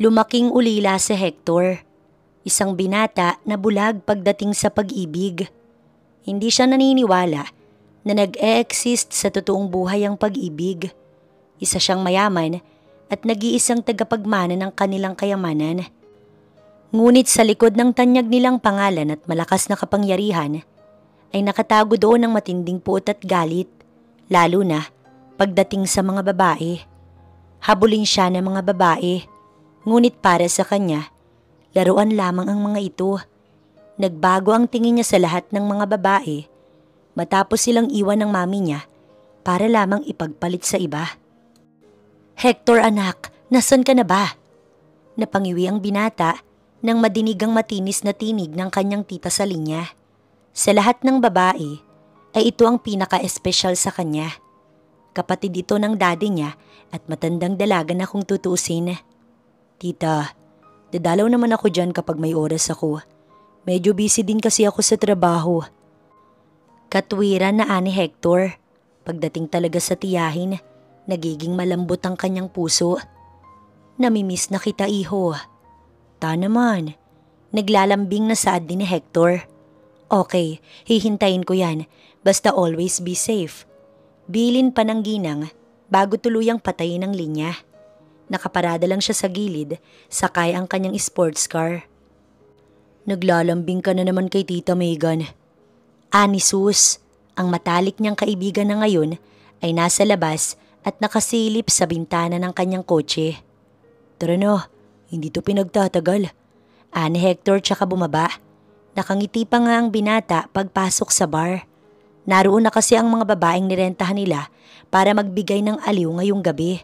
Lumaking ulila si Hector, isang binata na bulag pagdating sa pag-ibig. Hindi siya naniniwala na nag-e-exist sa totoong buhay ang pag-ibig. Isa siyang mayaman at nag-iisang tagapagmana ng kanilang kayamanan. Ngunit sa likod ng tanyag nilang pangalan at malakas na kapangyarihan, ay nakatago doon ang matinding puot at galit, lalo na pagdating sa mga babae. Habulin siya ng mga babae, ngunit para sa kanya, laruan lamang ang mga ito. Nagbago ang tingin niya sa lahat ng mga babae matapos silang iwan ng mami niya para lamang ipagpalit sa iba. "Hector anak, nasan ka na ba?" Napangiwi ang binata nang madinig ang matinis na tinig ng kanyang tita sa linya. Sa lahat ng babae, ay ito ang pinaka-espesyal sa kanya. Kapatid ito ng daddy niya at matandang dalaga na kung tutuusin. "Tita, dadalaw naman ako dyan kapag may oras ako. Medyo busy din kasi ako sa trabaho." Katwiran na ani Hector. Pagdating talaga sa tiyahin, nagiging malambot ang kanyang puso. "Namimiss na kita, iho." "Ta naman." Naglalambing na saad din ni Hector. "Okay, hihintayin ko yan. Basta always be safe." Bilin pa ng ginang bago tuluyang patayin ang linya. Nakaparada lang siya sa gilid, sakay ang kanyang sports car. "Naglalambing ka na naman kay Tita Megan." Ani Sus, ang matalik niyang kaibigan na ngayon ay nasa labas at nakasilip sa bintana ng kanyang kotse. "Tara na, hindi to pinagtatagal." Ani Hector tsaka bumaba. Nakangiti pa nga ang binata pagpasok sa bar. Naroon na kasi ang mga babaeng nirentahan nila para magbigay ng aliw ngayong gabi.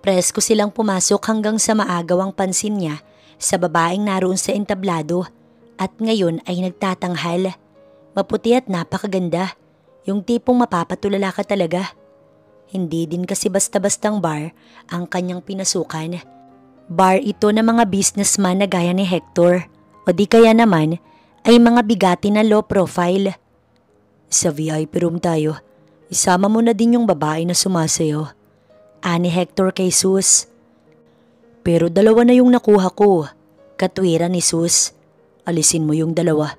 Presko silang pumasok hanggang sa maagaw ang pansin niya sa babaeng naroon sa entablado at ngayon ay nagtatanghal. Maputi at napakaganda, yung tipong mapapatulala ka talaga. Hindi din kasi basta-bastang bar ang kanyang pinasukan. Bar ito ng mga businessman na gaya ni Hector o di kaya naman ay mga bigati na low profile. "Sa VIP room tayo. Isama mo na din yung babae na sumasayo." Ani Hector kay Sus. "Pero dalawa na yung nakuha ko." Katwiran ni Sus. "Alisin mo yung dalawa.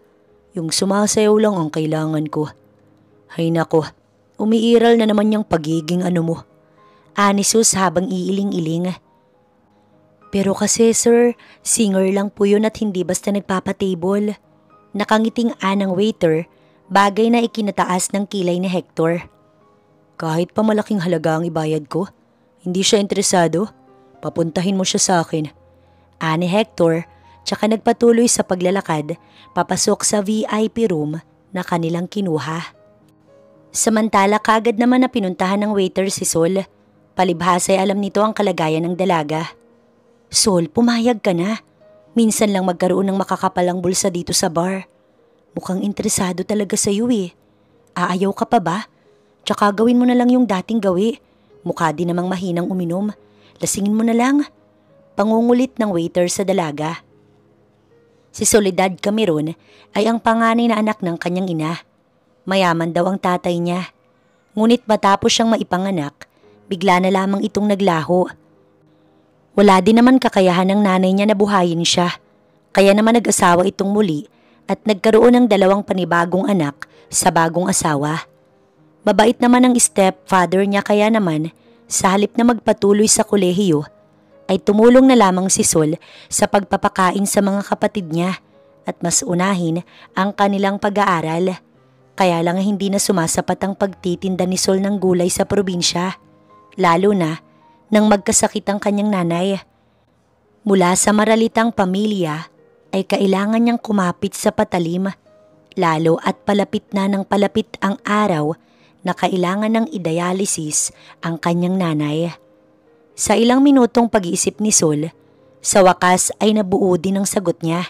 Yung sumasayaw lang ang kailangan ko." "Hay nako, umiiral na naman yung pagiging ano mo." Ani Sus habang iiling-iling. "Pero kasi sir, singer lang po yun at hindi basta nagpapatable." Nakangiting anang waiter, bagay na ikinataas ng kilay ni Hector. "Kahit pa malaking halaga ang ibayad ko, hindi siya interesado. Papuntahin mo siya sa akin." Ani Hector, tsaka nagpatuloy sa paglalakad papasok sa VIP room na kanilang kinuha. Samantala kaagad naman na pinuntahan ng waiter si Sol. Palibhasa ay alam nito ang kalagayan ng dalaga. "Sol, pumayag ka na. Minsan lang magkaroon ng makakapalang bulsa dito sa bar. Mukhang interesado talaga sa iyo eh. Aayaw ka pa ba? Tsaka gawin mo na lang yung dating gawi. Mukha din namang mahinang uminom. Lasingin mo na lang." Pangungulit ng waiter sa dalaga. Si Soledad Cameron ay ang panganay na anak ng kanyang ina. Mayaman daw ang tatay niya. Ngunit matapos siyang maipanganak, bigla na lamang itong naglaho. Wala din naman kakayahan ng nanay niya na buhayin siya. Kaya naman nag-asawa itong muli at nagkaroon ng 2 panibagong anak sa bagong asawa. Mabait naman ang stepfather niya kaya naman sa halip na magpatuloy sa kolehiyo, ay tumulong na lamang si Sol sa pagpapakain sa mga kapatid niya at mas unahin ang kanilang pag-aaral. Kaya lang hindi na sumasapat ang pagtitinda ni Sol ng gulay sa probinsya, lalo na nang magkasakit ang kanyang nanay. Mula sa maralitang pamilya ay kailangan niyang kumapit sa patalim, lalo at palapit na ng palapit ang araw na kailangan ng i-dialysis ang kanyang nanay. Sa ilang minutong pag-iisip ni Sol, sa wakas ay nabuo din ang sagot niya.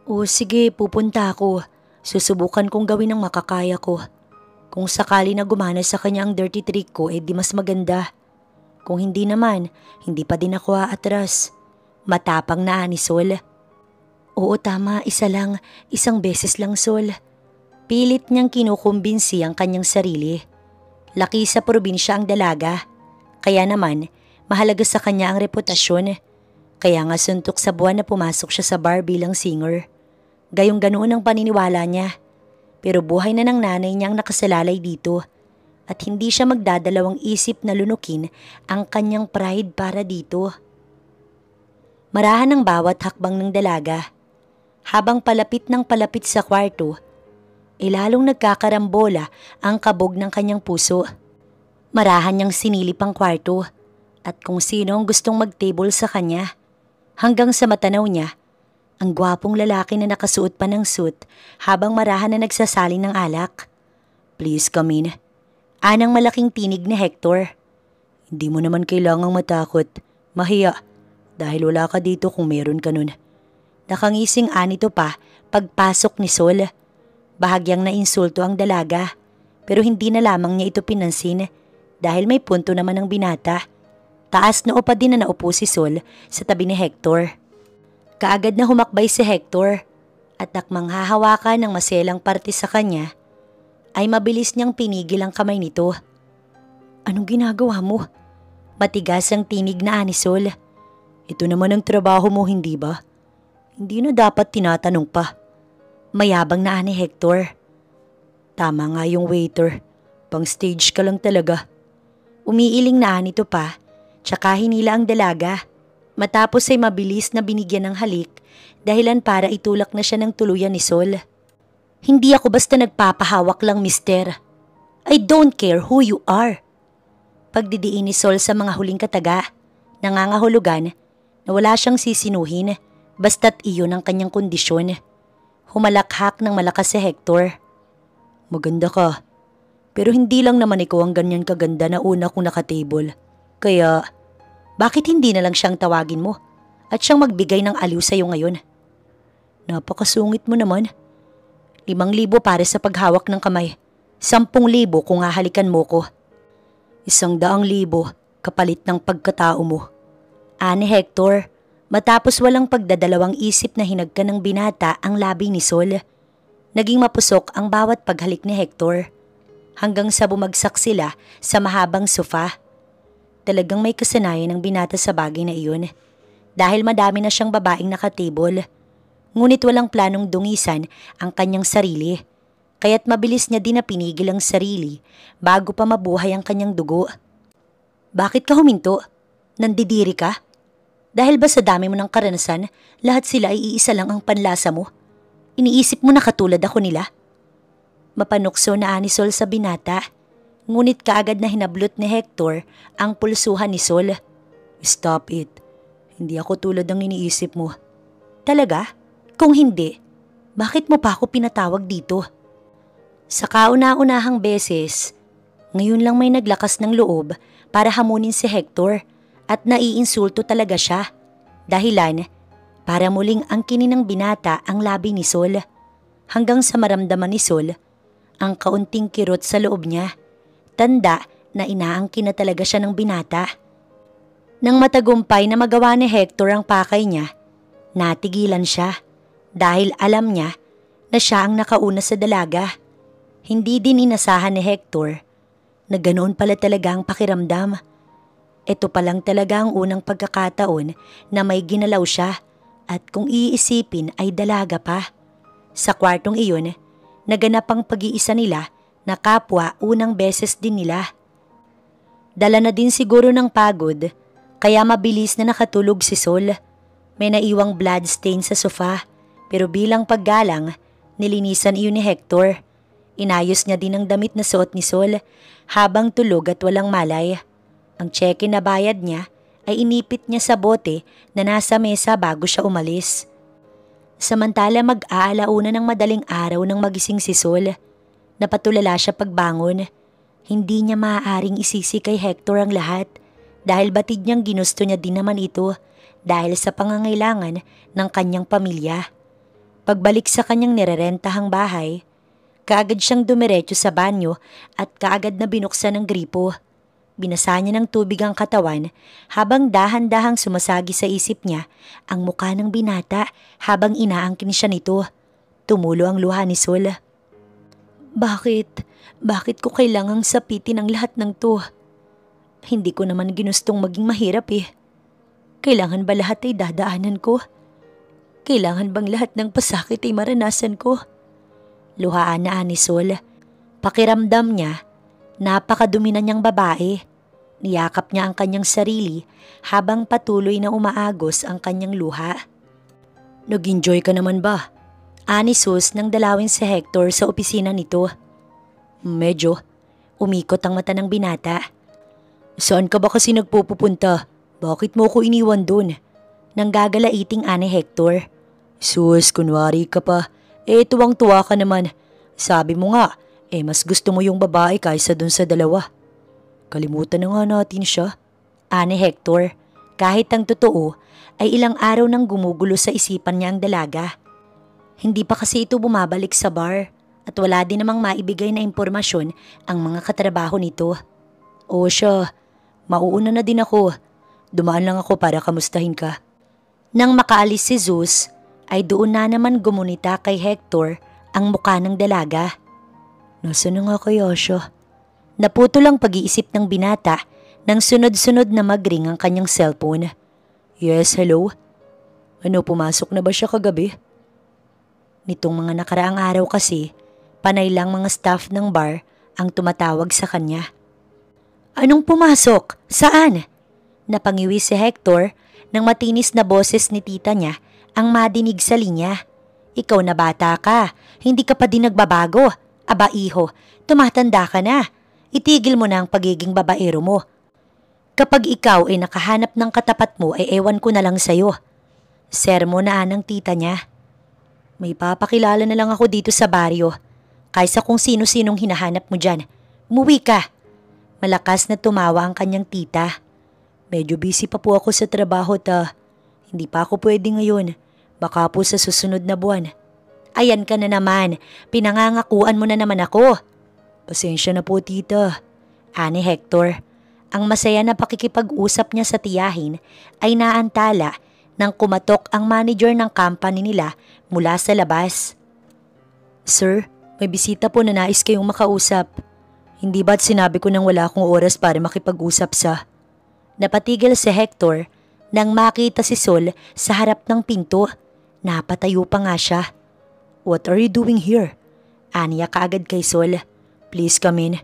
"O sige, pupunta ako. Susubukan kong gawin ang makakaya ko. Kung sakali na gumana sa kanya ang dirty trick ko, di mas maganda. Kung hindi naman, hindi pa din ako aatras." Matapang na ni Sol. "Oo tama, isa lang, isang beses lang Sol." Pilit niyang kinukumbinsi ang kanyang sarili. Laki sa probinsya ang dalaga, kaya naman mahalaga sa kanya ang reputasyon. Kaya nga suntok sa buwan na pumasok siya sa bar bilang singer. Gayong ganoon ang paniniwala niya. Pero buhay na ng nanay niyang nakasalalay dito at hindi siya magdadalawang isip na lunukin ang kanyang pride para dito. Marahan ang bawat hakbang ng dalaga. Habang palapit ng palapit sa kwarto, lalong nagkakarambola ang kabog ng kanyang puso. Marahan niyang sinilip ang kwarto at kung sino ang gustong mag-table sa kanya. Hanggang sa matanaw niya, ang gwapong lalaki na nakasuot pa ng suit habang marahan na nagsasalin ng alak. "Please come in." Anang malaking tinig ni Hector. "Hindi mo naman kailangang matakot. Mahiya. Dahil wala ka dito kung meron ka nun." Nakangising anito pa pagpasok ni Sol. Bahagyang nainsulto ang dalaga pero hindi na lamang niya ito pinansin dahil may punto naman ang binata. Taas noo pa din na naupo si Sol sa tabi ni Hector. Kaagad na humakbay si Hector at akmang hahawakan ng maselang parte sa kanya ay mabilis niyang pinigil ang kamay nito. "Anong ginagawa mo?" Matigas ang tinig na ani Sol. "Ito naman ang trabaho mo, hindi ba? Hindi na dapat tinatanong pa." Mayabang na ani Hector. "Tama nga yung waiter. Pang stage ka lang talaga." Umiiling na anito pa, tsaka hinila ang dalaga. Matapos ay mabilis na binigyan ng halik dahilan para itulak na siya ng tuluyan ni Sol. "Hindi ako basta nagpapahawak lang, mister. I don't care who you are." Pagdidiin ni Sol sa mga huling kataga, nangangahulugan na wala siyang sisinuhin basta't iyon ang kanyang kondisyon. Humalakhak ng malakas si Hector. "Maganda ka. Pero hindi lang naman ikaw ang ganyan kaganda na una kong nakatable. Kaya, bakit hindi na lang siyang tawagin mo at siyang magbigay ng aliw sa'yo ngayon? Napakasungit mo naman. 5,000 para sa paghawak ng kamay. 10,000 kung hahalikan mo ko. 100,000 kapalit ng pagkatao mo." Ani Hector, matapos walang pagdadalawang isip na hinagka ng binata ang labi ni Sol. Naging mapusok ang bawat paghalik ni Hector hanggang sa bumagsak sila sa mahabang sofa. Talagang may kasanayan ng binata sa bagay na iyon dahil madami na siyang babaeng nakatable. Ngunit walang planong dungisan ang kanyang sarili kaya't mabilis niya din na pinigil ang sarili bago pa mabuhay ang kanyang dugo. "Bakit ka huminto? Nandidiri ka? Dahil ba sa dami mo ng karanasan, lahat sila ay iisa lang ang panlasa mo? Iniisip mo na katulad ako nila?" Mapanukso na ani Sol sa binata, ngunit kaagad na hinablot ni Hector ang pulsuhan ni Sol. "Stop it. Hindi ako tulad ng iniisip mo." "Talaga? Kung hindi, bakit mo pa ako pinatawag dito?" Sa kauna-unahang beses, ngayon lang may naglakas ng loob para hamunin si Hector at naiinsulto talaga siya. Dahilan para muling angkinin ng binata ang labi ni Sol hanggang sa maramdaman ni Sol ang kaunting kirot sa loob niya. Tanda na inaangkin na talaga siya ng binata. Nang matagumpay na magawa ni Hector ang pakay niya, natigilan siya dahil alam niya na siya ang nakauna sa dalaga. Hindi din inasahan ni Hector na ganoon pala talaga ang pakiramdam. Ito pa lang talaga ang unang pagkakataon na may ginalaw siya at kung iisipin ay dalaga pa. Sa kwartong iyon, naganap ang pag-iisa nila na kapwa unang beses din nila. Dala na din siguro ng pagod kaya mabilis na nakatulog si Sol. May naiwang blood stain sa sofa pero bilang paggalang nilinisan iyon ni Hector. Inayos niya din ang damit na suot ni Sol habang tulog at walang malay. Ang cheque na bayad niya ay inipit niya sa bote na nasa mesa bago siya umalis. Samantala mag-aalauna ng madaling araw nang magising si Sol. Napatulala siya pagbangon. Hindi niya maaaring isisi kay Hector ang lahat dahil batid niyang ginusto niya din naman ito dahil sa pangangailangan ng kanyang pamilya. Pagbalik sa kanyang nirerentahang bahay, kaagad siyang dumiretso sa banyo at kaagad na binuksan ang gripo. Binasa niya ng tubig ang katawan habang dahan-dahang sumasagi sa isip niya ang mukha ng binata habang inaangkin siya nito. Tumulo ang luha ni Sol. Bakit? Bakit ko kailangang sapitin ang lahat ng to? Hindi ko naman ginustong maging mahirap eh. Kailangan ba lahat ay dadaanan ko? Kailangan bang lahat ng pasakit ay maranasan ko? Luhaan na ni Sol. Pakiramdam niya, napakadumi na niyang babae. Niyakap niya ang kanyang sarili habang patuloy na umaagos ang kanyang luha. Nag-enjoy ka naman ba? Ani Sus nang dalawin si Hector sa opisina nito. Medyo. Umikot ang mata ng binata. Saan ka ba kasi nagpupunta? Bakit mo ko iniwan dun? Nang gagalaiting ani Hector. Sus, kunwari ka pa. Tuwang-tuwa ka naman. Sabi mo nga, mas gusto mo yung babae kaysa dun sa dalawa. Kalimutan na nga natin siya. Ani Hector, kahit ang totoo ay ilang araw nang gumugulo sa isipan niya ang dalaga. Hindi pa kasi ito bumabalik sa bar at wala din namang maibigay na impormasyon ang mga katrabaho nito. O siya, mauuna na din ako. Dumaan lang ako para kamustahin ka. Nang makaalis si Zeus, ay doon na naman gumunita kay Hector ang mukha ng dalaga. Nasaan na nga kaya siya? Naputol ang pag-iisip ng binata nang sunod-sunod na mag-ring ang kanyang cellphone. Yes, hello? Ano, pumasok na ba siya kagabi? Nitong mga nakaraang araw kasi, panay lang mga staff ng bar ang tumatawag sa kanya. Anong pumasok? Saan? Napangiwi si Hector nang matinis na boses ni tita niya ang madinig sa linya. Ikaw na bata ka, hindi ka pa din nagbabago. Aba iho, tumatanda ka na. Itigil mo na ang pagiging babaero mo. Kapag ikaw ay nakahanap ng katapat mo ay ewan ko na lang sa'yo. Sermo na ng tita niya. May papakilala na lang ako dito sa baryo. Kaysa kung sino-sinong hinahanap mo dyan. Umuwi ka. Malakas na tumawa ang kanyang tita. Medyo busy pa po ako sa trabaho ta. Hindi pa ako pwede ngayon. Baka po sa susunod na buwan. Ayan ka na naman. Pinangangakuan mo na naman ako. Pasensya na po tita. Ani Hector. Ang masaya na pakikipag-usap niya sa tiyahin ay naantala nang kumatok ang manager ng company nila mula sa labas. Sir, may bisita po na nais kayong makausap. Hindi ba't sinabi ko nang wala akong oras para makipag-usap sa... Napatigil si Hector nang makita si Sol sa harap ng pinto. Napatayo pa nga siya. What are you doing here? Aniya kaagad kay Sol. Please come in.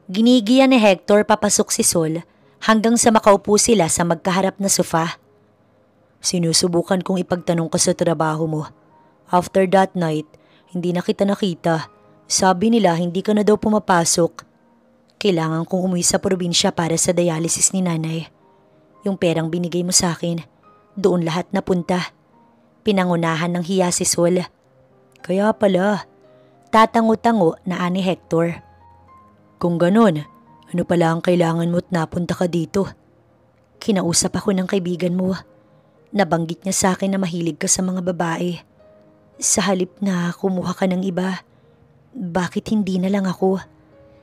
Ginigiyan ni Hector papasok si Sol hanggang sa makaupo sila sa magkaharap na sofa. Sinusubukan kong ipagtanong ka sa trabaho mo. After that night, hindi na kita nakita. Sabi nila hindi ka na daw pumapasok. Kailangan kong umuwi sa probinsya para sa dialysis ni nanay. Yung perang binigay mo sa akin, doon lahat napunta. Pinangunahan ng hiya si Sol. Kaya pala, tatango-tango na ani Hector. Kung ganon, ano pala ang kailangan mo at napunta ka dito? Kinausap ako ng kaibigan mo. Nabanggit niya sa akin na mahilig ka sa mga babae. Sa halip na kumuha ka ng iba, bakit hindi na lang ako?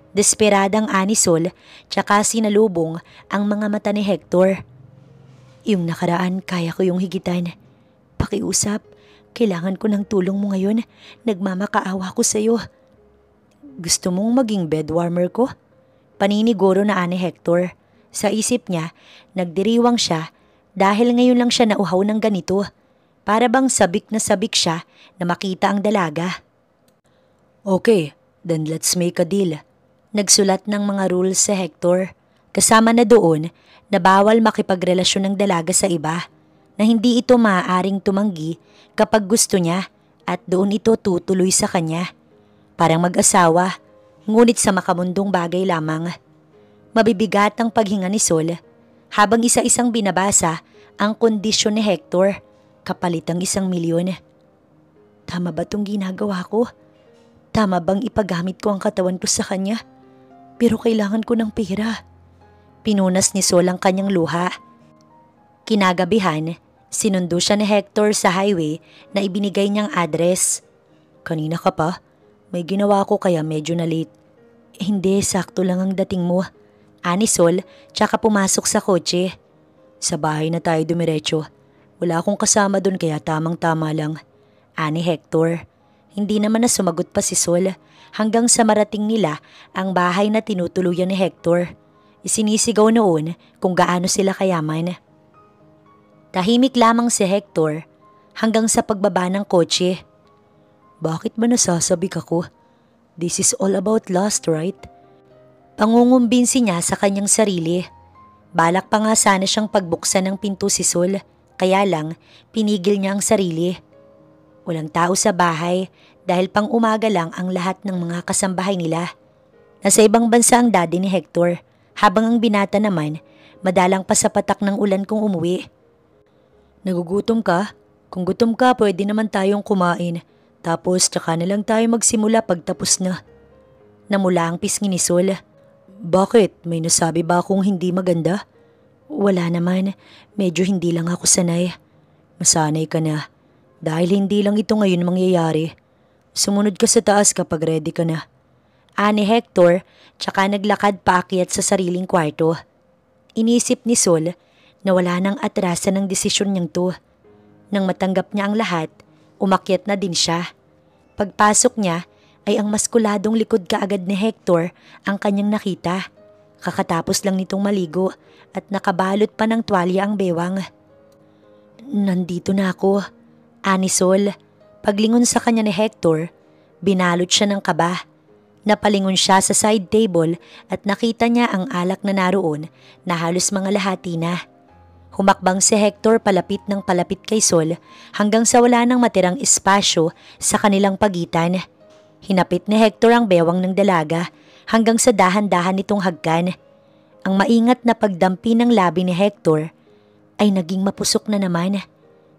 Desperadang ani Sol tsaka sinalubong ang mga mata ni Hector. Yung nakaraan kaya ko yung higitan. Pakiusap, kailangan ko ng tulong mo ngayon. Nagmamakaawa ko sa'yo. Gusto mong maging bedwarmer ko? Paniniguro na ani Hector. Sa isip niya, nagdiriwang siya dahil ngayon lang siya nauhaw ng ganito. Para bang sabik na sabik siya na makita ang dalaga. Okay, then let's make a deal. Nagsulat ng mga rules si Hector. Kasama na doon na bawal makipagrelasyon ng dalaga sa iba, na hindi ito maaaring tumanggi kapag gusto niya at doon ito tutuloy sa kanya. Parang mag-asawa, ngunit sa makamundong bagay lamang. Mabibigat ang paghinga ni Sol habang isa-isang binabasa ang kondisyon ni Hector kapalit ang 1,000,000. Tama ba itong ginagawa ko? Tama bang ipagamit ko ang katawan ko sa kanya? Pero kailangan ko ng pera. Pinunas ni Sol ang kanyang luha. Kinagabihan, sinundo siya ni Hector sa highway na ibinigay niyang address. Kanina ka pa? May ginawa ko kaya medyo na late. Hindi, sakto lang ang dating mo. Ani Sol, tsaka pumasok sa kotse. Sa bahay na tayo dumiretso. Wala akong kasama dun kaya tamang-tama lang. Ani Hector. Hindi naman na sumagot pa si Sol hanggang sa marating nila ang bahay na tinutuluyan ni Hector. Isinisigaw noon kung gaano sila kayaman. Tahimik lamang si Hector hanggang sa pagbaba ng kotse. Bakit ba nasasabik ako? This is all about lust, right? Pangungumbinsi niya sa kanyang sarili. Balak pa nga sana siyang pagbuksan ng pinto si Sol, kaya lang pinigil niya ang sarili. Walang tao sa bahay dahil pang umaga lang ang lahat ng mga kasambahay nila. Nasa ibang bansa ang daddy ni Hector, habang ang binata naman, madalang pa sa patak ng ulan kung umuwi. Nagugutom ka? Kung gutom ka, pwede naman tayong kumain. Tapos tsaka na lang tayo magsimula pagtapos na. Namula ang pisngi ni Sol. Bakit? May nasabi ba akong hindi maganda? Wala naman. Medyo hindi lang ako sanay. Masanay ka na. Dahil hindi lang ito ngayon mangyayari. Sumunod ka sa taas kapag ready ka na. Ani Hector, tsaka naglakad paakyat sa sariling kwarto. Inisip ni Sol na wala nang atrasan ng desisyon niyang to. Nang matanggap niya ang lahat, umakyat na din siya. Pagpasok niya ay ang maskuladong likod kaagad ni Hector ang kanyang nakita. Kakatapos lang nitong maligo at nakabalot pa ng tuwalya ang bewang. Nandito na ako, ani Sol. Paglingon sa kanya ni Hector, binalot siya ng kaba. Napalingon siya sa side table at nakita niya ang alak na naroon na halos mga lahati na. Humakbang si Hector palapit ng palapit kay Sol hanggang sa wala nang matirang espasyo sa kanilang pagitan. Hinapit ni Hector ang bewang ng dalaga hanggang sa dahan-dahan nitong hagkan. Ang maingat na pagdampi ng labi ni Hector ay naging mapusok na naman.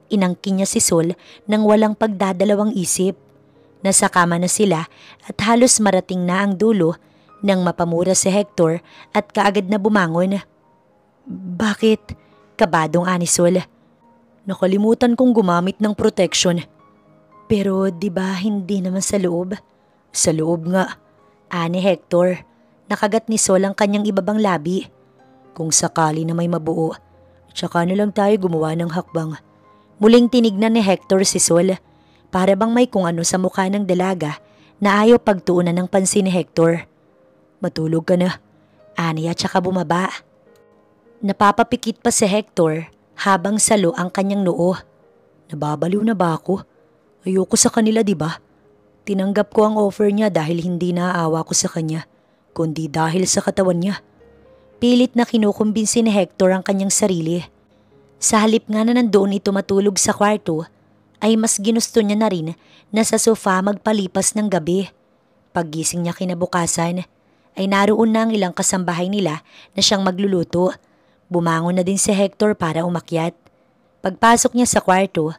Inangkin niya si Sol nang walang pagdadalawang isip. Nasa kama na sila at halos marating na ang dulo nang mapamura si Hector at kaagad na bumangon. Bakit? Kabadong ani Sol. Nakalimutan kong gumamit ng protection. Pero di ba hindi naman sa loob? Sa loob nga, ani Hector. Nakagat ni Sol ang kanyang ibabang labi. Kung sakali na may mabuo, tsaka na lang tayo gumawa ng hakbang. Muling tinignan ni Hector si Sol. Para bang may kung ano sa mukha ng dalaga na ayaw pagtuunan ng pansin ni Hector. Matulog ka na, ani at saka bumaba. Napapapikit pa si Hector habang salo ang kanyang noo. Nababaliw na ba ako? Ayoko sa kanila, di ba? Tinanggap ko ang offer niya dahil hindi naaawa ko sa kanya, kundi dahil sa katawan niya. Pilit na kinukumbinsi ni Hector ang kanyang sarili. Sa halip nga na nandoon ito matulog sa kwarto, ay mas ginusto niya na rin na sa sofa magpalipas ng gabi. Paggising niya kinabukasan, ay naroon na ang ilang kasambahay nila na siyang magluluto. Bumangon na din si Hector para umakyat. Pagpasok niya sa kwarto,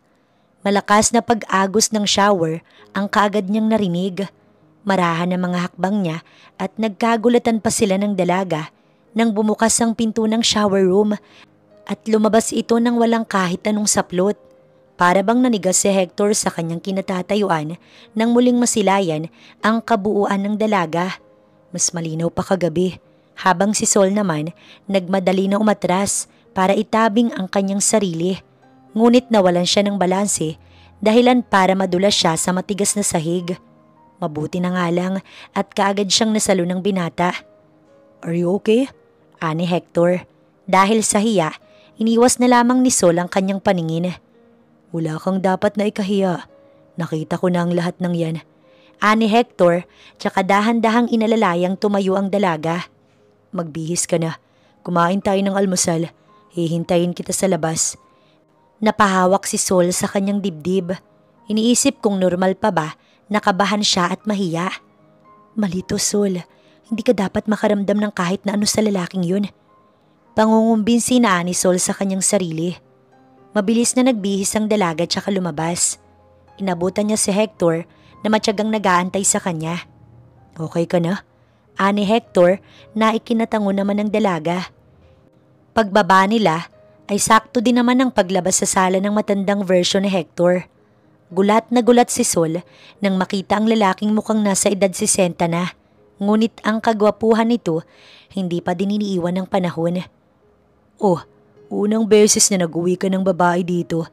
malakas na pag-agos ng shower ang kaagad niyang narinig. Marahan ang mga hakbang niya at nagkagulatan pa sila ng dalaga nang bumukas ang pinto ng shower room at lumabas ito nang walang kahit anong saplot. Para bang nanigas si Hector sa kanyang kinatatayuan nang muling masilayan ang kabuuan ng dalaga. Mas malinaw pa kagabi, habang si Sol naman nagmadali na umatras para itabing ang kanyang sarili. Ngunit nawalan siya ng balanse dahilan para madulas siya sa matigas na sahig. Mabuti na nga lang at kaagad siyang nasalo ng binata. Are you okay? Ani Hector. Dahil sa hiya, iniwas na lamang ni Sol ang kanyang paningin. Wala kang dapat na ikahiya. Nakita ko na ang lahat ng yan. Ani Hector, tsaka dahan-dahang inalalayang tumayo ang dalaga. Magbihis ka na. Kumain tayo ng almusal. Hihintayin kita sa labas. Napahawak si Sol sa kanyang dibdib. Iniisip kung normal pa ba, nakabahan siya at mahiya. Malito Sol, hindi ka dapat makaramdam ng kahit na ano sa lalaking yun. Pangungumbinsi na ni Sol sa kanyang sarili. Mabilis na nagbihis ang dalaga tsaka lumabas. Inabutan niya si Hector na matyagang nag-aantay sa kanya. Okay ka na? Ani Hector na ikinatango naman ng dalaga. Pagbaba nila ay sakto din naman ang paglabas sa sala ng matandang version ni Hector. Gulat na gulat si Sol nang makita ang lalaking mukhang nasa edad 60 na. Ngunit ang kagwapuhan nito hindi pa din iniiwan ng panahon. Oh, unang beses na nag-uwi ka ng babae dito.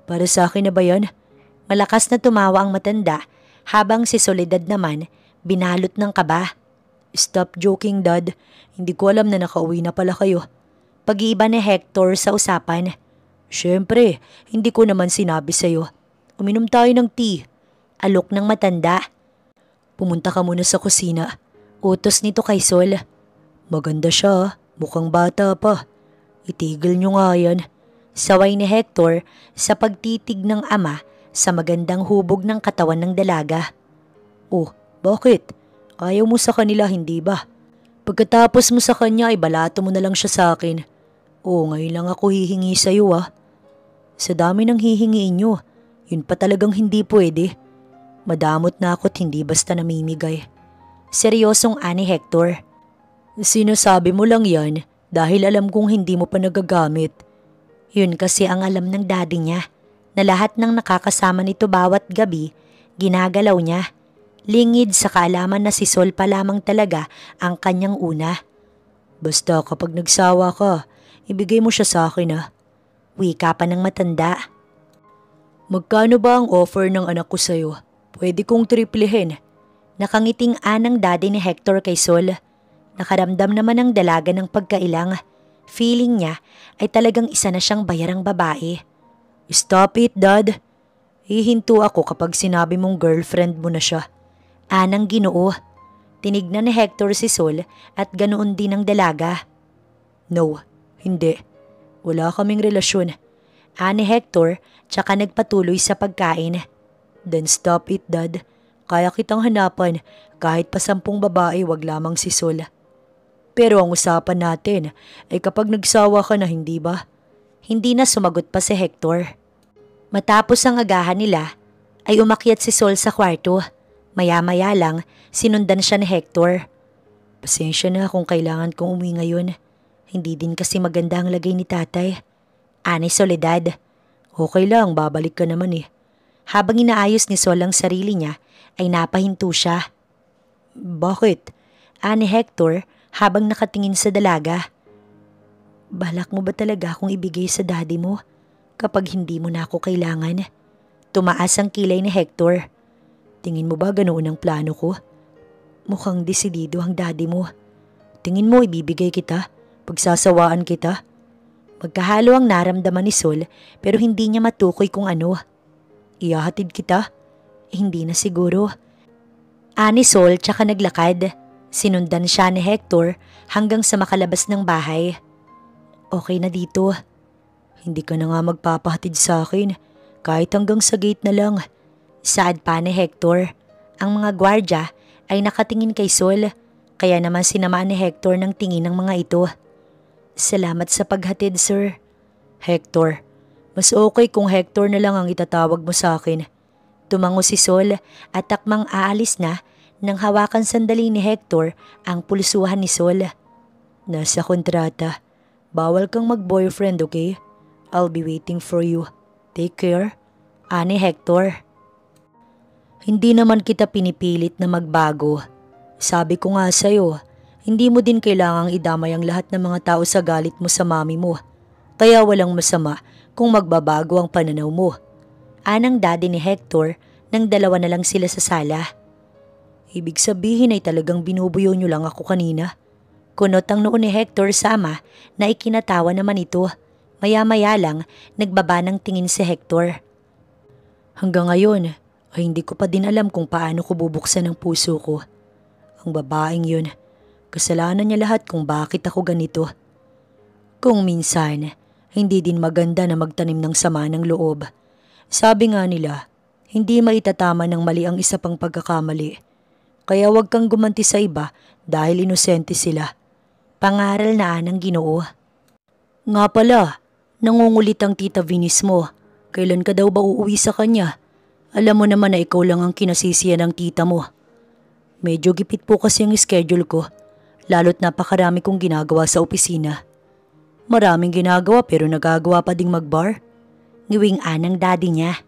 Para sa akin na ba yan? Malakas na tumawa ang matanda habang si Soledad naman binalot ng kaba. Stop joking, Dad. Hindi ko alam na nakauwi na pala kayo. Pag-iiba ni Hector sa usapan. Siyempre, hindi ko naman sinabi sa'yo. Uminom tayo ng tea. Alok ng matanda. Pumunta ka muna sa kusina. Utos nito kay Sol. Maganda siya, mukhang bata pa. Itigil nyo nga yan. Saway ni Hector sa pagtitig ng ama sa magandang hubog ng katawan ng dalaga. Oh, bakit? Ayaw mo sa kanila, hindi ba? Pagkatapos mo sa kanya ay balato mo na lang siya sa akin. Oo, ngayon lang ako hihingi sa'yo ah. Sa dami ng hihingiin nyo, yun pa talagang hindi pwede. Madamot na ako't hindi basta namimigay. Seryosong ani Hector. Sinasabi mo lang yan dahil alam kong hindi mo pa nagagamit. Yun kasi ang alam ng daddy niya na lahat ng nakakasama nito bawat gabi, ginagalaw niya. Lingid sa kaalaman na si Sol pa lamang talaga ang kanyang una. Basta kapag nagsawa ka, ibigay mo siya sa akin ah. Wika pa ng matanda. Magkano ba ang offer ng anak ko sa'yo? Pwede kong triplehin. Nakangiting anang daddy ni Hector kay Sol. Nakaramdam naman ang dalaga ng pagkailang. Feeling niya ay talagang isa na siyang bayarang babae. Stop it, Dad. Hihinto ako kapag sinabi mong girlfriend mo na siya. Anang Ginoo. Tinignan ni Hector si Sol at ganoon din ang dalaga. No, hindi. Wala kaming relasyon. Ani Hector tsaka nagpatuloy sa pagkain. Then stop it, Dad. Kaya kitang hanapan kahit pa 10 babae, wag lamang si Sol. Pero ang usapan natin ay kapag nagsawa ka na, hindi ba? Hindi na sumagot pa si Hector. Matapos ang agahan nila ay umakyat si Sol sa kwarto. Maya-maya lang sinundan siya ni Hector. Pasensya na kung kailangan kong umuwi ngayon. Hindi din kasi maganda ang lagay ni tatay. Ani Soledad. Okay lang, babalik ka naman eh. Habang inaayos ni Sol ang sarili niya, ay napahinto siya. Bakit? Ani Hector habang nakatingin sa dalaga. Balak mo ba talaga akong ibigay sa daddy mo kapag hindi mo na ako kailangan? Tumaas ang kilay ni Hector. Tingin mo ba ganoon ang plano ko? Mukhang desidido ang daddy mo. Tingin mo ibibigay kita? Pagsasawaan kita? Magkahalo ang naramdaman ni Sol pero hindi niya matukoy kung ano. Ihahatid kita? Hindi na siguro. Ani Sol tsaka naglakad. Sinundan siya ni Hector hanggang sa makalabas ng bahay. Okay na dito. Hindi ka na nga magpapahatid sa akin. Kahit hanggang sa gate na lang. Saad pa ni Hector. Ang mga gwardya ay nakatingin kay Sol. Kaya naman sinamaan ni Hector ng tingin ng mga ito. Salamat sa paghatid, sir. Hector. Mas okay kung Hector na lang ang itatawag mo sa akin. Tumango si Sol at takmang aalis na nang hawakan sandali ni Hector ang pulsuhan ni Sol. Nasa kontrata. Bawal kang mag-boyfriend, okay? I'll be waiting for you. Take care. Ani Hector. Hindi naman kita pinipilit na magbago. Sabi ko nga sa'yo, hindi mo din kailangang idamay ang lahat ng mga tao sa galit mo sa mami mo. Kaya walang masama kung magbabago ang pananaw mo. Anang daddy ni Hector nang dalawa na lang sila sa sala. Ibig sabihin ay talagang binubuyo niyo lang ako kanina. Kunot ang noon ni Hector sa ama na ikinatawa naman ito. Maya-maya lang nagbaba ng tingin si Hector. Hanggang ngayon ay hindi ko pa din alam kung paano ko bubuksan ang puso ko. Ang babaeng yun. Kasalanan niya lahat kung bakit ako ganito. Kung minsan, hindi din maganda na magtanim ng sama ng loob. Sabi nga nila, hindi maitatama ng mali ang isa pang pagkakamali. Kaya huwag kang gumanti sa iba dahil inosente sila. Pangaral na ng Ginoo. Nga pala, nangungulit ang tita Vinis mo. Kailan ka daw ba uuwi sa kanya? Alam mo naman na ikaw lang ang kinasisiyan ng tita mo. Medyo gipit po kasi ang schedule ko. Lalo't napakarami kong ginagawa sa opisina. Maraming ginagawa pero nagagawa pa ding magbar. Ngiwing anang daddy niya.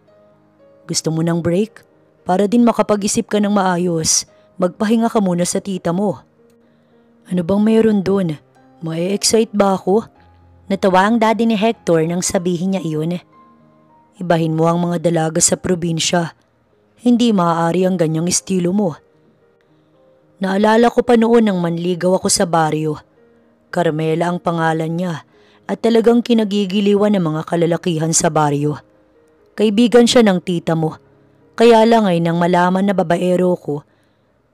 Gusto mo ng break? Para din makapag-isip ka ng maayos, magpahinga ka muna sa tita mo. Ano bang mayroon doon? Mae-excite ba ako? Natawa ang daddy ni Hector nang sabihin niya iyon. Ibahin mo ang mga dalaga sa probinsya. Hindi maaari ang ganyang estilo mo. Naalala ko pa noon nang manligaw ako sa baryo. Carmela ang pangalan niya at talagang kinagigiliwan ng mga kalalakihan sa baryo. Kaibigan siya ng tita mo, kaya lang ay nang malaman na babaero ko,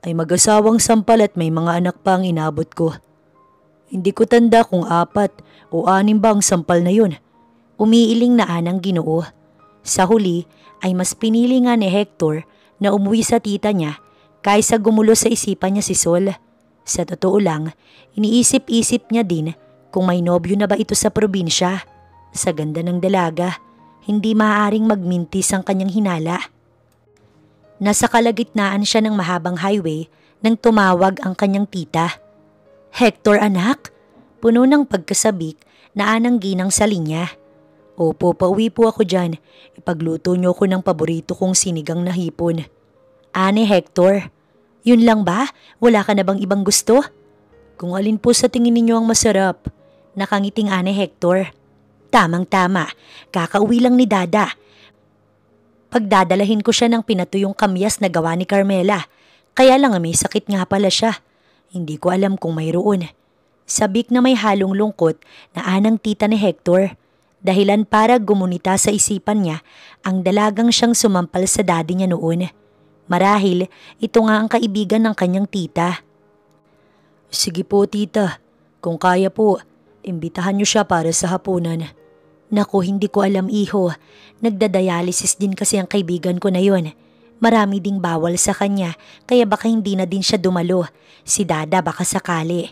ay mag-asawang sampal at may mga anak pa ang inabot ko. Hindi ko tanda kung 4 o 6 ba ang sampal na yun. Umiiling na anang Ginoo. Sa huli ay mas pinili nga ni Hector na umuwi sa tita niya kaysa gumulo sa isipan niya si Sol. Sa totoo lang, iniisip-isip niya din kung may nobyo na ba ito sa probinsya. Sa ganda ng dalaga, hindi maaaring magmintis ang kanyang hinala. Nasa kalagitnaan siya ng mahabang highway nang tumawag ang kanyang tita. "Hector anak?" Puno ng pagkasabik na anang ginang sa linya. "Opo, pauwi po ako dyan. Ipagluto niyo ko ng paborito kong sinigang na hipon." "Ane Hector, yun lang ba? Wala ka na bang ibang gusto?" "Kung alin po sa tingin ninyo ang masarap." Nakangiting Ane Hector. "Tamang-tama, kakauwi lang ni Dada. Pagdadalahin ko siya ng pinatuyong kamyas na gawa ni Carmela. Kaya lang may sakit nga pala siya. Hindi ko alam kung mayroon." Sabik na may halong lungkot na anang tita ni Hector. Dahilan para gumunita sa isipan niya ang dalagang siyang sumampal sa daddy niya noon. Marahil ito nga ang kaibigan ng kanyang tita. "Sige po tita, kung kaya po, imbitahan niyo siya para sa hapunan." "Naku, hindi ko alam iho. Nagdadialysis din kasi ang kaibigan ko na yon. Marami ding bawal sa kanya kaya baka hindi na din siya dumalo. Si Dada baka sakali."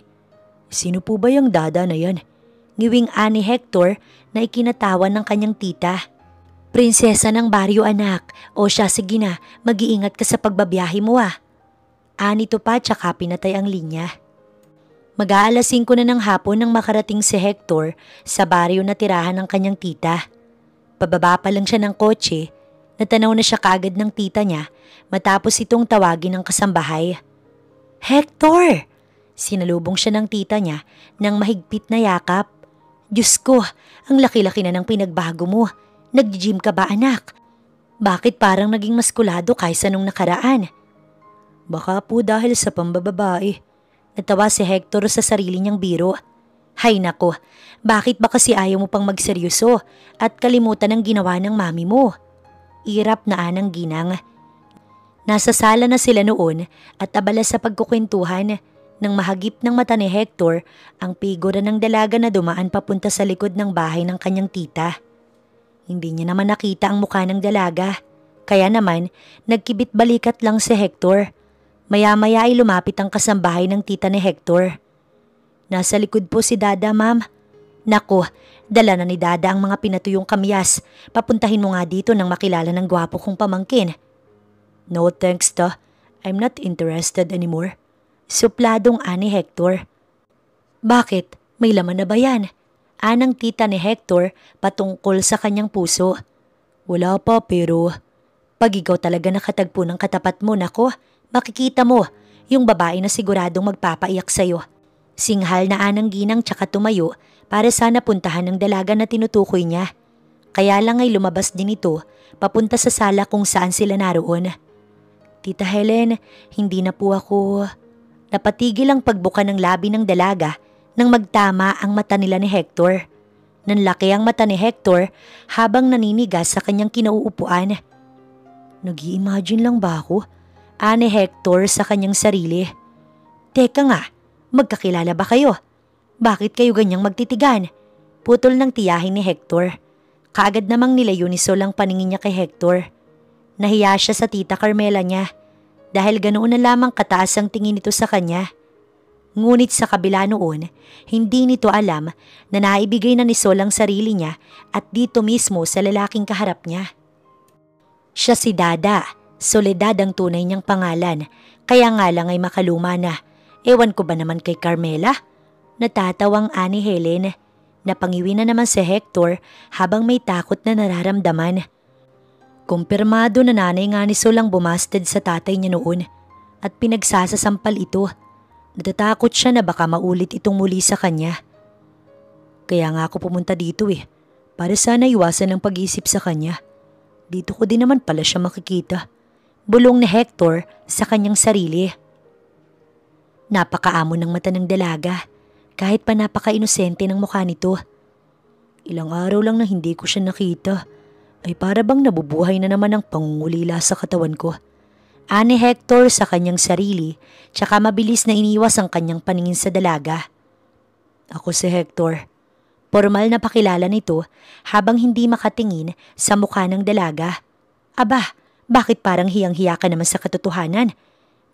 "Sino po ba yung Dada na yan?" Ngiwing ani Hector na ikinatawan ng kanyang tita. "Prinsesa ng baryo anak. O siya, sige na, mag-iingat ka sa pagbabiyahe mo ah." Anito pa tsaka pinatay ang linya. Mag-aalas 5 na ng hapon nang makarating si Hector sa baryo na tirahan ng kanyang tita. Pababa pa lang siya ng kotse, natanaw na siya kaagad ng tita niya matapos itong tawagin ng kasambahay. "Hector!" Sinalubong siya ng tita niya ng mahigpit na yakap. "Diyos ko, ang laki-laki na ng pinagbago mo. Nag-gym ka ba anak? Bakit parang naging maskulado kaysa nung nakaraan?" "Baka po dahil sa pambababae." Natawa si Hector sa sarili niyang biro. "Hay nako, bakit ba kasi ayaw mo pang magseryoso at kalimutan ang ginawa ng mami mo?" Irap na anang ginang. Nasa sala na sila noon at abala sa pagkukwentuhan nang mahagip ng mata ni Hector ang figura ng dalaga na dumaan papunta sa likod ng bahay ng kanyang tita. Hindi niya naman nakita ang mukha ng dalaga, kaya naman nagkibit balikat lang si Hector. Maya-maya ay lumapit ang kasambahay ng tita ni Hector. "Nasa likod po si Dada, ma'am." "Naku, dala na ni Dada ang mga pinatuyong kamyas. Papuntahin mo nga dito nang makilala ng gwapo kong pamangkin." "No thanks to. I'm not interested anymore." Supladong ani Hector. "Bakit? May laman na ba yan?" Anang tita ni Hector patungkol sa kanyang puso. "Wala pa pero pag ikaw talaga nakatagpo ng katapat mo, nako, makikita mo yung babae na siguradong magpapaiyak sa'yo." Singhal na anang ginang tsaka tumayo para sana puntahan ng dalaga na tinutukoy niya. Kaya lang ay lumabas din ito papunta sa sala kung saan sila naroon. "Tita Helen, hindi na po ako..." Napatigil ang pagbuka ng labi ng dalaga nang magtama ang mata nila ni Hector. Nanlaki ang mata ni Hector habang naninigas sa kanyang kinauupuan. "Nag-i-imagine lang ba ako?" Ani Hector sa kanyang sarili. "Teka nga, magkakilala ba kayo? Bakit kayo ganyang magtitigan?" Putol ng tiyahin ni Hector. Kaagad namang nilayo ni Sol ang paningin niya kay Hector. Nahiya siya sa tita Carmela niya dahil ganoon na lamang kataas ang tingin nito sa kanya. Ngunit sa kabila noon, hindi nito alam na naibigay na ni Sol ang sarili niya at dito mismo sa lalaking kaharap niya. Siya si Dada. Soledad ang tunay niyang pangalan, kaya nga lang ay makaluma na. Ewan ko ba naman kay Carmela? Natatawang ani Helen. Napangiwi na naman si Hector habang may takot na nararamdaman. Kumpirmado na nanay nga ni Sol ang bumastid sa tatay niya noon at pinagsasasampal ito. Natatakot siya na baka maulit itong muli sa kanya. Kaya nga ako pumunta dito para sana iwasan ang pag-isip sa kanya. Dito ko din naman pala siya makikita. Bulong ni Hector sa kanyang sarili. Napakaamo ng mata ng dalaga kahit pa napaka-inosente ng mukha nito. Ilang araw lang na hindi ko siya nakita. Ay para bang nabubuhay na naman ang pangungulila sa katawan ko. Ani Hector sa kanyang sarili, tsaka mabilis na iniwas ang kanyang paningin sa dalaga. Ako si Hector. Formal na pakilala nito habang hindi makatingin sa mukha ng dalaga. Aba, bakit parang hiyang-hiya ka naman sa katotohanan?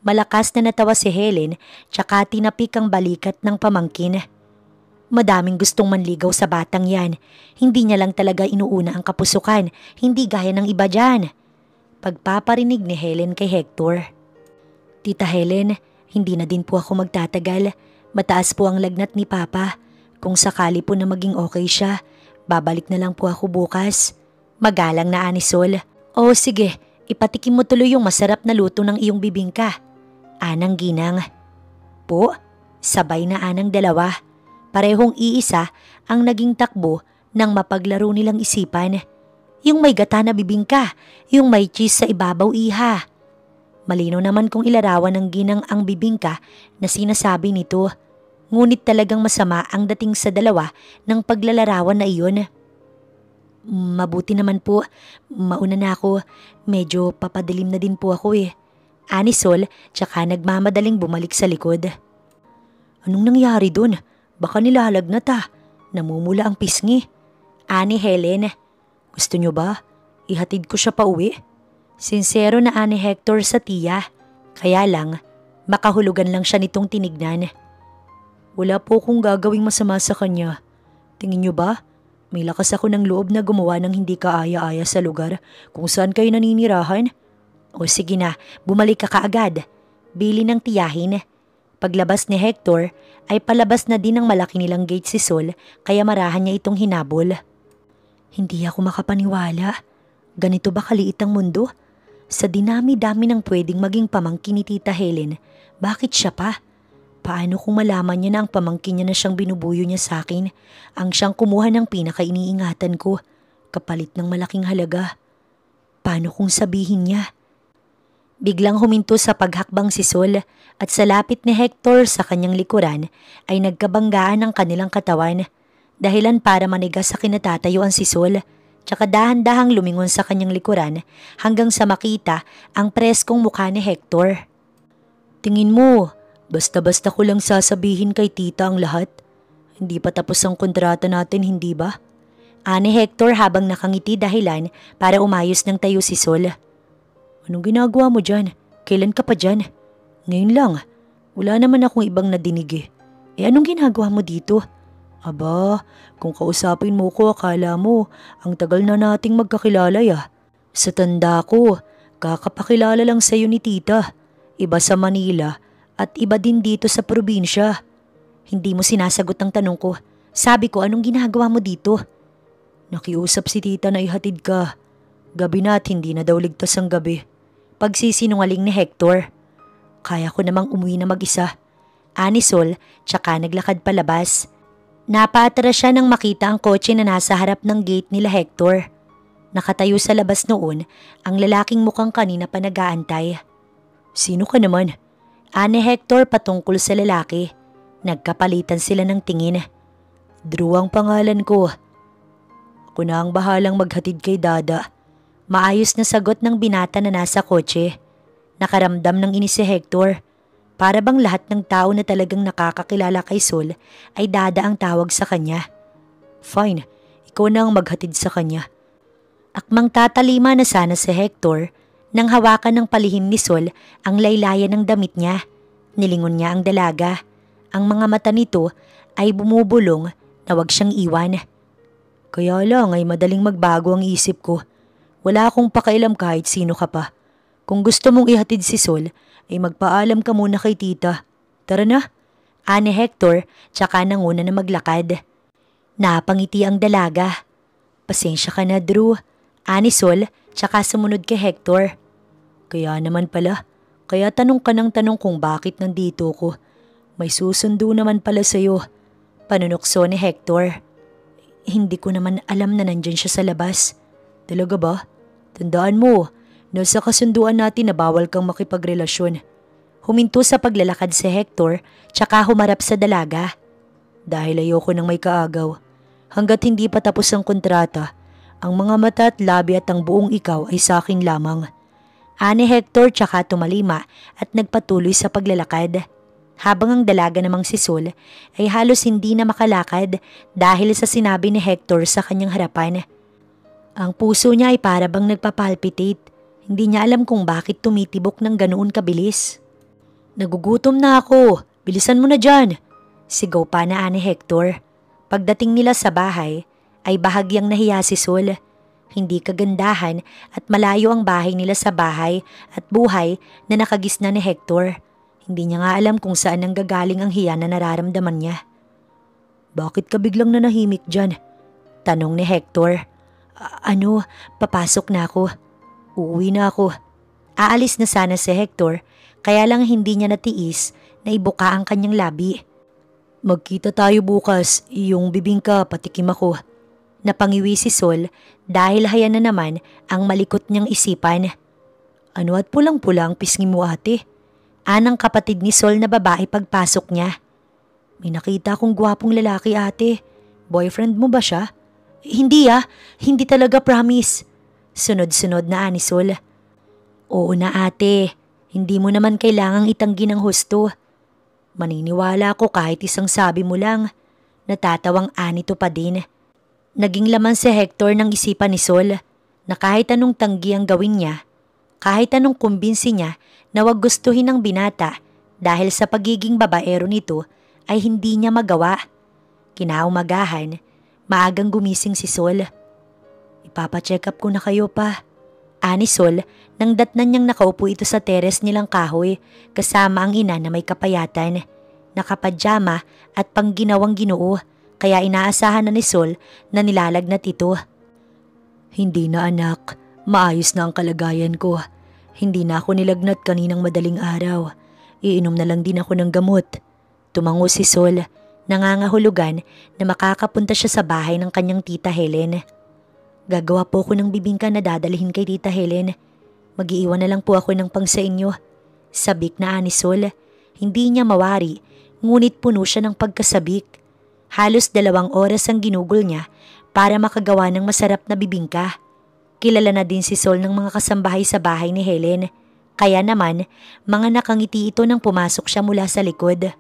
Malakas na natawa si Helen tsaka tinapik ang balikat ng pamangkin. Madaming gustong manligaw sa batang yan. Hindi niya lang talaga inuuna ang kapusukan, hindi gaya ng iba dyan. Pagpaparinig ni Helen kay Hector. Tita Helen, hindi na din po ako magtatagal. Mataas po ang lagnat ni Papa. Kung sakali po na maging okay siya, babalik na lang po ako bukas. Magalang na Anisol. O sige, ipatikim mo tuloy yung masarap na luto ng iyong bibingka. Anang Ginang. Po, sabay na anang dalawa. Parehong iisa ang naging takbo ng mapaglaro nilang isipan. Yung may gata na bibingka, yung may cheese sa ibabaw iha. Malino naman kung ilarawan ng Ginang ang bibingka na sinasabi nito. Ngunit talagang masama ang dating sa dalawa ng paglalarawan na iyon. Mabuti naman po, mauna na ako. Medyo papadilim na din po ako eh. Anisol, tsaka nagmamadaling bumalik sa likod. Anong nangyari dun? Baka nilalagnat namumula ang pisngi. Ani Helen, gusto nyo ba? Ihatid ko siya pa uwi. Sinsero na ani Hector sa tiya. Kaya lang, makahulugan lang siya nitong tinignan. Wala po akong gagawing masama sa kanya. Tingin nyo ba? May lakas ako ng loob na gumawa ng hindi kaaya-aya sa lugar kung saan kayo naninirahan. O sige na, bumalik ka kaagad. Bili ng tiyahin. Paglabas ni Hector ay palabas na din ang malaki nilang gate si Sol kaya marahan niya itong hinabol. Hindi ako makapaniwala. Ganito ba kaliit ang mundo? Sa dinami-dami ng pwedeng maging pamangkin ni Tita Helen, bakit siya pa? Paano kung malaman niya na ang pamangkin niya na siyang binubuyo niya sa akin, ang siyang kumuha ng pinaka-iniingatan ko, kapalit ng malaking halaga? Paano kung sabihin niya? Biglang huminto sa paghakbang si Sol at sa lapit ni Hector sa kanyang likuran ay nagkabanggaan ang kanilang katawan. Dahilan para manigas sa kinatatayuan si Sol, tsaka dahan-dahang lumingon sa kanyang likuran hanggang sa makita ang preskong mukha ni Hector. Tingin mo, basta-basta ko lang sasabihin kay tita ang lahat. Hindi pa tapos ang kontrata natin, hindi ba? Ani Hector habang nakangiti dahilan para umayos ng tayo si Sol. Anong ginagawa mo dyan? Kailan ka pa dyan? Ngayon lang. Wala naman akong ibang nadinig eh. Anong ginagawa mo dito? Aba, kung kausapin mo ko akala mo, ang tagal na nating magkakilala Sa tanda ko, kakapakilala lang sa'yo ni tita. Iba sa Manila at iba din dito sa probinsya. Hindi mo sinasagot ang tanong ko. Sabi ko, anong ginagawa mo dito? Nakiusap si tita na ihatid ka. Gabi na at hindi na daw ligtas ang gabi. Pagsisinungaling ni Hector. Kaya ko namang umuwi na mag-isa. Anisol, tsaka naglakad palabas. Napaatras siya nang makita ang kotse na nasa harap ng gate nila Hector. Nakatayo sa labas noon ang lalaking mukhang kanina pa nag-aantay. Sino ka naman? Ani Hector patungkol sa lalaki. Nagkapalitan sila ng tingin. Drew ang pangalan ko. Ako na ang bahalang maghatid kay Dada. Maayos na sagot ng binata na nasa kotse. Nakaramdam ng inis si Hector. Para bang lahat ng tao na talagang nakakakilala kay Sol ay Dada ang tawag sa kanya. Fine, ikaw na ang maghatid sa kanya. Akmang tatalima na sana si Hector nang hawakan ng palihim ni Sol ang laylayan ng damit niya. Nilingon niya ang dalaga. Ang mga mata nito ay bumubulong na wag siyang iwan. Kaya lang ay madaling magbago ang isip ko. Wala akong pakialam kahit sino ka pa. Kung gusto mong ihatid si Sol, ay magpaalam ka muna kay tita. Tara na. Ani Hector, tsaka nanguna na maglakad. Napangiti ang dalaga. Pasensya ka na, Drew. Ani Sol, tsaka sumunod kay Hector. Kaya naman pala. Kaya tanong ka ng tanong kung bakit nandito ko. May susundo naman pala sa'yo. Panunokso ni Hector. Hindi ko naman alam na nandyan siya sa labas. Talaga ba? Tandaan mo, nasa kasunduan natin na bawal kang makipagrelasyon. Huminto sa paglalakad si Hector, tsaka humarap sa dalaga. Dahil ayoko nang may kaagaw. Hanggat hindi pa tapos ang kontrata, ang mga mata at labi at ang buong ikaw ay sa akin lamang. Ani Hector tsaka tumalima at nagpatuloy sa paglalakad. Habang ang dalaga namang si Sol ay halos hindi na makalakad dahil sa sinabi ni Hector sa kanyang harapan. Ang puso niya ay para bang nagpapalpitate. Hindi niya alam kung bakit tumitibok ng ganoon kabilis. Nagugutom na ako, bilisan mo na dyan, sigaw pa na ani Hector. Pagdating nila sa bahay ay bahagyang nahiya si Sol. Hindi kagandahan at malayo ang bahay nila sa bahay at buhay na nakagisna ni Hector. Hindi niya nga alam kung saan nanggagaling ang hiya na nararamdaman niya. Bakit ka biglang nanahimik dyan? Tanong ni Hector. Papasok na ako. Uuwi na ako. Aalis na sana si Hector kaya lang hindi niya natiis na ibuka ang kanyang labi. Magkita tayo bukas, yung bibingka patikim ako. Napangiwi si Sol dahil haya na naman ang malikot niyang isipan. Ano at pulang-pulang pisngi mo ate? Anang kapatid ni Sol na babae pagpasok niya. May nakita akong gwapong lalaki ate. Boyfriend mo ba siya? Hindi hindi talaga promise. Sunod-sunod na ani Sol. Oo na ate, hindi mo naman kailangang itanggi ng husto. Maniniwala ako kahit isang sabi mo lang. Natatawang anito pa din. Naging laman si Hector ng isipan ni Sol na kahit anong tanggi ang gawin niya, kahit anong kumbinsi niya na wag gustuhin ng binata dahil sa pagiging babaero nito ay hindi niya magawa. Kinaumagahan, maagang gumising si Sol. Ipapacheck up ko na kayo pa. Ani Sol nang datnan niyang nakaupo ito sa teres nilang kahoy kasama ang ina na may kapayatan, nakapadyama at pangginawang ginoo kaya inaasahan na ni Sol na nilalagnat ito. Hindi na anak, maayos na ang kalagayan ko. Hindi na ako nilagnat kaninang madaling araw. Iinom na lang din ako ng gamot. Tumango si Sol, nangangahulugan na makakapunta siya sa bahay ng kanyang tita Helen. Gagawa po ako ng bibingka na dadalhin kay tita Helen. Mag-iiwan na lang po ako ng pang sa inyo. Sabik na ani Sol. Hindi niya mawari, ngunit puno siya ng pagkasabik. Halos 2 oras ang ginugol niya para makagawa ng masarap na bibingka. Kilala na din si Sol ng mga kasambahay sa bahay ni Helen. Kaya naman, mga nakangiti ito nang pumasok siya mula sa likod.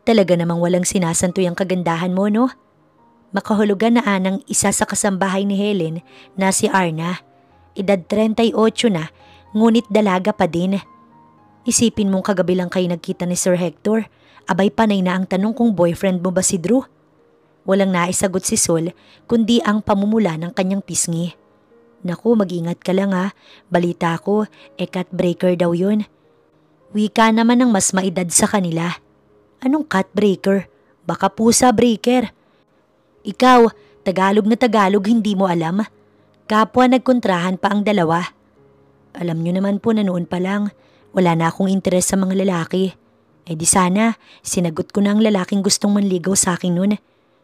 Talaga namang walang sinasantoy ang kagandahan mo, no? Makahulugan na anang isa sa kasambahay ni Helen na si Arna. Edad 38 na, ngunit dalaga pa din. Isipin mong kagabi lang kayo nagkita ni Sir Hector. Abay panay na ang tanong kung boyfriend mo ba si Drew. Walang naisagot si Sol kundi ang pamumula ng kanyang pisngi. Naku, mag-ingat ka lang ha. Balita ko, cat breaker daw yun. Wika naman ng mas maedad sa kanila. Anong cat breaker? Baka pusa breaker. Ikaw, Tagalog na Tagalog hindi mo alam. Kapwa nagkontrahan pa ang dalawa. Alam nyo naman po na noon pa lang, wala na akong interes sa mga lalaki. Di sana, sinagot ko na ang lalaking gustong manligaw sa akin noon.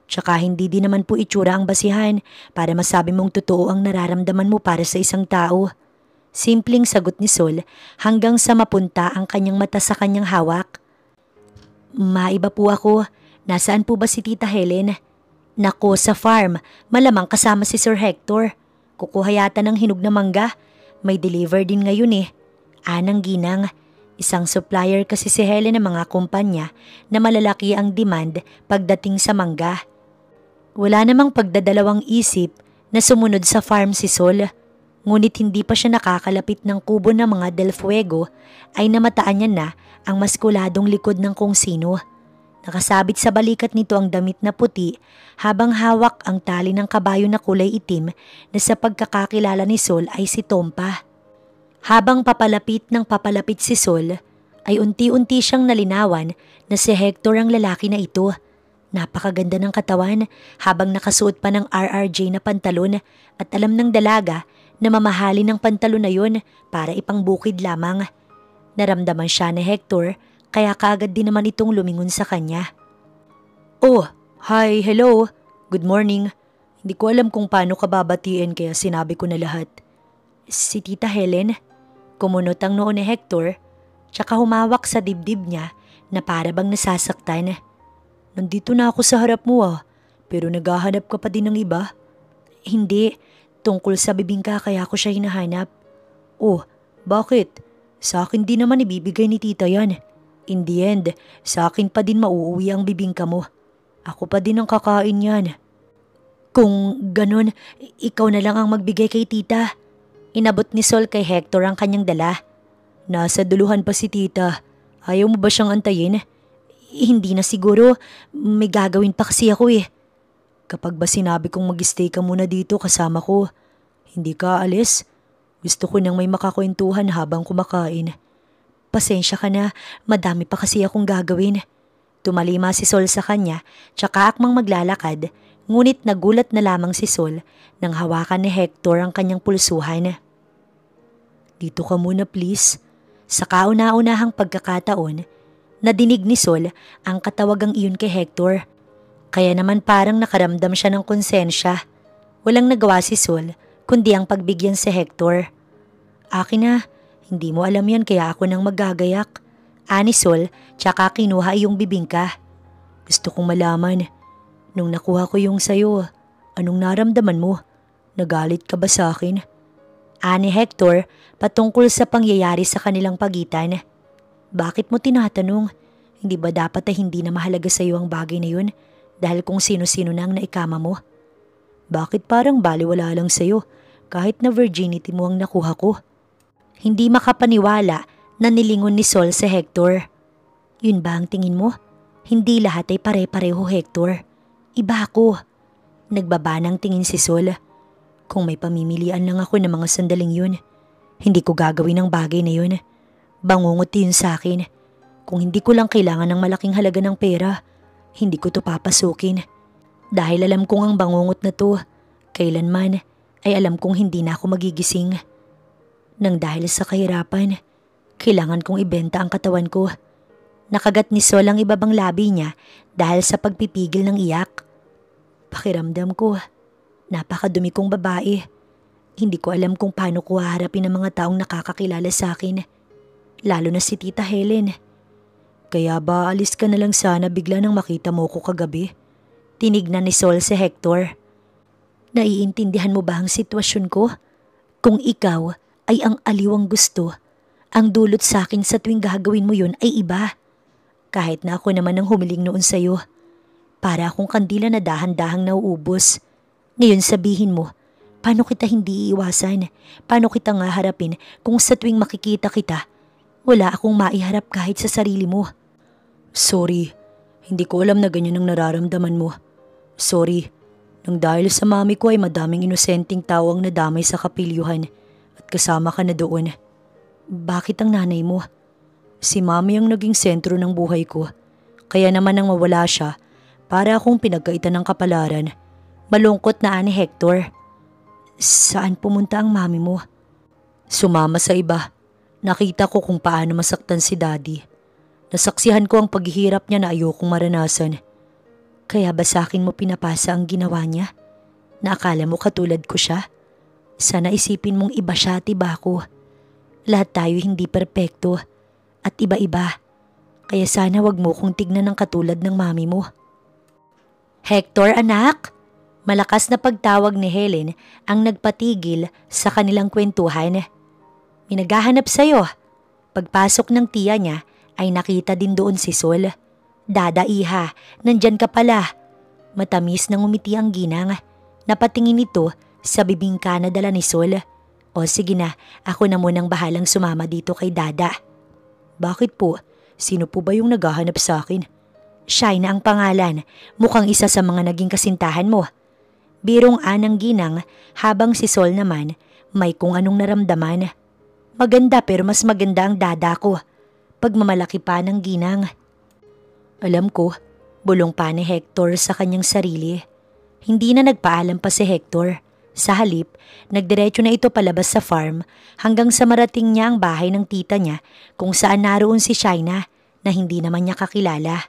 Tsaka hindi din naman po itsura ang basihan para masabi mong totoo ang nararamdaman mo para sa isang tao. Simpleng sagot ni Sol hanggang sa mapunta ang kanyang mata sa kanyang hawak. Maiba po ako. Nasaan po ba si Tita Helen? Nako, sa farm. Malamang kasama si Sir Hector. Kukuha yata ng hinog na mangga. May deliver din ngayon Anang ginang. Isang supplier kasi si Helen ng mga kumpanya na malalaki ang demand pagdating sa mangga. Wala namang pagdadalawang isip na sumunod sa farm si Sol. Ngunit hindi pa siya nakakalapit ng kubo ng mga Del Fuego ay namataan niya na ang maskuladong likod ng kung sino. Nakasabit sa balikat nito ang damit na puti habang hawak ang tali ng kabayo na kulay itim na sa pagkakakilala ni Sol ay si Tompa. Habang papalapit si Sol ay unti-unti siyang nalinawan na si Hector ang lalaki na ito. Napakaganda ng katawan habang nakasuot pa ng RRJ na pantalon at alam ng dalaga na mamahalin ng pantalon na yun para ipangbukid lamang. Naramdaman siya ni Hector kaya kaagad din naman itong lumingon sa kanya. Oh, hi, hello, good morning. Hindi ko alam kung paano ka babatiin kaya sinabi ko na lahat. Si Tita Helen, kumunot ang noo ni Hector tsaka humawak sa dibdib niya na para bang nasasaktan. Nandito na ako sa harap mo Pero naghahanap ka pa din ng iba? Hindi, tungkol sa bibingka kaya ko siya hinahanap. Oh, bakit? Sa akin din naman ibibigay ni tita yan. In the end, sa akin pa din mauuwi ang bibingka mo. Ako pa din ang kakain yan. Kung ganun, ikaw na lang ang magbigay kay tita. Inabot ni Sol kay Hector ang kanyang dala. Nasa duluhan pa si tita. Ayaw mo ba siyang antayin? Hindi na siguro, may gagawin pa kasi ako eh. Kapag ba sinabi kong mag-stay ka muna dito kasama ko, hindi ka aalis? Gusto ko nang may makakwentuhan habang kumakain. Pasensya ka na, madami pa kasi akong gagawin. Tumalima si Sol sa kanya, tsaka akmang maglalakad, ngunit nagulat na lamang si Sol nang hawakan ni Hector ang kanyang pulsuhan. Dito ka muna please. Sa kauna-unahang pagkakataon, nadinig ni Sol ang katawagang iyon kay Hector. Kaya naman parang nakaramdam siya ng konsensya. Walang nagawa si Sol kundi ang pagbigyan si Hector. Akin na, hindi mo alam yan kaya ako nang magagayak. Ani Sol, tsaka kinuha iyong bibingka. Gusto kong malaman, nung nakuha ko yung sayo, anong naramdaman mo? Nagalit ka ba sa akin? Ani Hector, patungkol sa pangyayari sa kanilang pagitan. Bakit mo tinatanong? Hindi ba dapat ay hindi na mahalaga sa iyo ang bagay na yun? Dahil kung sino-sino na ang naikama mo. Bakit parang baliwala lang sa'yo kahit na virginity mo ang nakuha ko? Hindi makapaniwala na nilingon ni Sol si Hector. Yun ba ang tingin mo? Hindi lahat ay pare-pareho, Hector. Iba ako. Nagbaba ng tingin si Sol. Kung may pamimilian lang ako ng mga sandaling yun, hindi ko gagawin ang bagay na yun. Bangungot yun sa akin. Kung hindi ko lang kailangan ng malaking halaga ng pera, hindi ko to papasukin. Dahil alam kong ang bangungot na to, kailanman ay alam kong hindi na ako magigising. Nang dahil sa kahirapan, kailangan kong ibenta ang katawan ko. Nakagat ni Sol ang ibabang labi niya dahil sa pagpipigil ng iyak. Pakiramdam ko, napakadumi kong babae. Hindi ko alam kung paano ko haharapin ang mga taong nakakakilala sa akin. Lalo na si Tita Helen. Kaya ba alis ka na lang sana bigla nang makita mo ko kagabi? Tinignan ni Sol si Hector. Naiintindihan mo ba ang sitwasyon ko? Kung ikaw ay ang aliwang gusto, ang dulot sa akin sa tuwing gagawin mo yun ay iba. Kahit na ako naman ang humiling noon sa'yo. Para akong kandila na dahan-dahang nauubos. Ngayon sabihin mo, paano kita hindi iiwasan? Paano kita nga harapin kung sa tuwing makikita kita, wala akong maiharap kahit sa sarili mo? Sorry, hindi ko alam na ganyan ang nararamdaman mo. Sorry, nang dahil sa mami ko ay madaming inosenteng tao ang nadamay sa kapilyuhan at kasama ka na doon. Bakit ang nanay mo? Si mami ang naging sentro ng buhay ko. Kaya naman nang mawala siya, para akong pinagkaitan ng kapalaran. Malungkot na ani Hector. Saan pumunta ang mami mo? Sumama sa iba. Nakita ko kung paano masaktan si daddy. Nasaksihan ko ang paghihirap niya na ayokong maranasan. Kaya ba sa akin mo pinapasa ang ginawa niya? Na akala mo katulad ko siya? Sana isipin mong iba siya at iba ako. Lahat tayo hindi perpekto at iba-iba. Kaya sana wag mo kong tignan ng katulad ng mami mo. Hector, anak! Malakas na pagtawag ni Helen ang nagpatigil sa kanilang kwentuhan. May naghahanap sa'yo. Pagpasok ng tiya niya ay nakita din doon si Sol. Dada, iha, nandyan ka pala. Matamis nang umiti ang ginang. Napatingin ito sa bibingka na dala ni Sol. O sige na, ako na munang bahalang sumama dito kay Dada. Bakit po? Sino po ba yung naghahanap sa akin? Shaina ang pangalan. Mukhang isa sa mga naging kasintahan mo. Birong anang ginang habang si Sol naman may kung anong naramdaman. Maganda pero mas maganda ang dada ko. Pagmamalaki pa ng ginang. Alam ko, bulong pa ni Hector sa kanyang sarili. Hindi na nagpaalam pa si Hector. Sa halip, nagdiretso na ito palabas sa farm hanggang sa marating niya ang bahay ng tita niya kung saan naroon si Shaina na hindi naman niya kakilala.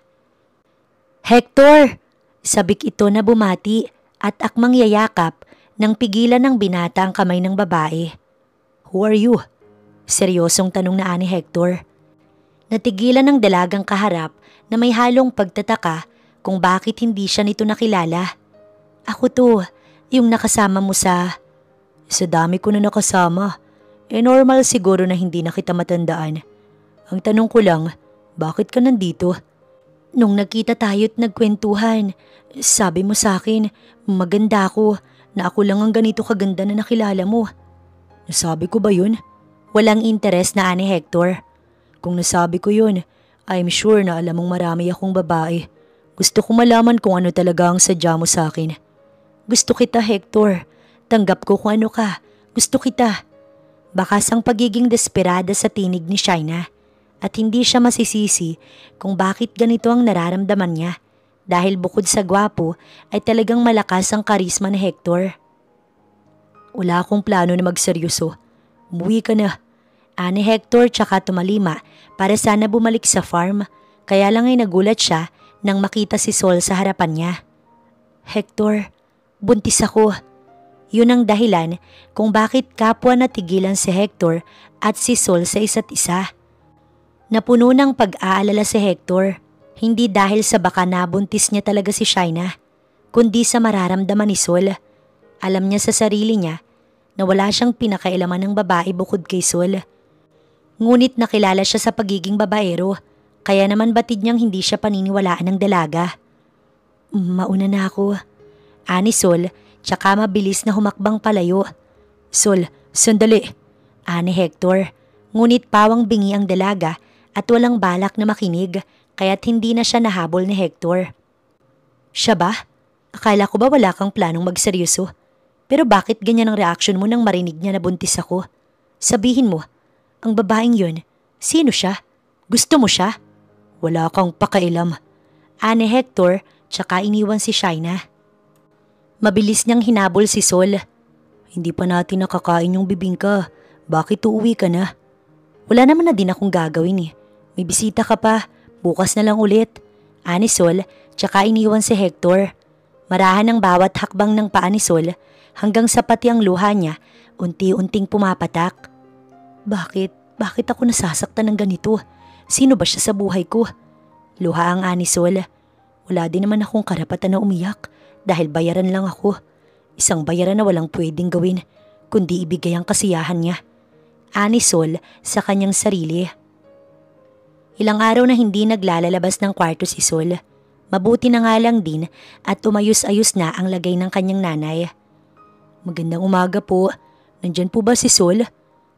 Hector! Sabik ito na bumati at akmang yayakap nang pigilan ng binata ang kamay ng babae. Who are you? Seryosong tanong na ani Hector. Natigilan ng dalagang kaharap na may halong pagtataka kung bakit hindi siya nito nakilala. Ako to, yung nakasama mo sa… Sa dami ko na nakasama, normal siguro na hindi na kita matandaan. Ang tanong ko lang, bakit ka nandito? Nung nagkita tayo't nagkwentuhan, sabi mo sa akin, maganda ako, na ako lang ang ganito kaganda na nakilala mo. Nasabi ko ba yun? Walang interes na ani Hector. Kung nasabi ko yun, I'm sure na alam mong marami akong babae. Gusto ko malaman kung ano talaga ang sadya mo sa akin. Gusto kita, Hector. Tanggap ko kung ano ka. Gusto kita. Bakas ang pagiging desperada sa tinig ni Shaina at hindi siya masisisi kung bakit ganito ang nararamdaman niya dahil bukod sa gwapo ay talagang malakas ang karisma ni Hector. Wala akong plano na magseryoso. Umuwi ka na. Ani Hector tsaka tumalima para sana bumalik sa farm, kaya lang ay nagulat siya nang makita si Sol sa harapan niya. Hector, buntis ako. Yun ang dahilan kung bakit kapwa natigilan si Hector at si Sol sa isa't isa. Napuno ng pag-aalala si Hector, hindi dahil sa baka nabuntis niya talaga si Shaina, kundi sa mararamdaman ni Sol. Alam niya sa sarili niya na wala siyang pinakailaman ng babae bukod kay Sol. Ngunit nakilala siya sa pagiging babaero, kaya naman batid niyang hindi siya paniniwalaan ng dalaga. Mauna na ako. Ani Sol, tsaka mabilis na humakbang palayo. Sol, sandali. Ani Hector, ngunit pawang bingi ang dalaga at walang balak na makinig kaya't hindi na siya nahabol ni Hector. Siya ba? Akala ko ba wala kang planong magseryoso? Pero bakit ganyan ang reaksyon mo nang marinig niya na buntis ako? Sabihin mo, ang babaeng yun, sino siya? Gusto mo siya? Wala kang pakailam. Ani Hector, tsaka iniwan si Shaina. Mabilis niyang hinabol si Sol. Hindi pa natin nakakain yung bibingka. Bakit uuwi ka na? Wala naman na din akong gagawin eh. May bisita ka pa. Bukas na lang ulit. Ani Sol, tsaka iniwan si Hector. Marahan ang bawat hakbang ng paa ni Sol hanggang sa pati ang luha niya unti-unting pumapatak. Bakit ako nasasaktan ng ganito? Sino ba siya sa buhay ko? Luha ang ani Sol. Wala din naman akong karapatan na umiyak. Dahil bayaran lang ako. Isang bayaran na walang pwedeng gawin, kundi ibigay ang kasiyahan niya. Ani Sol sa kanyang sarili. Ilang araw na hindi naglalabas ng kwarto si Sol. Mabuti na nga lang din at umayos-ayos na ang lagay ng kanyang nanay. Magandang umaga po. Nandyan po ba si Sol?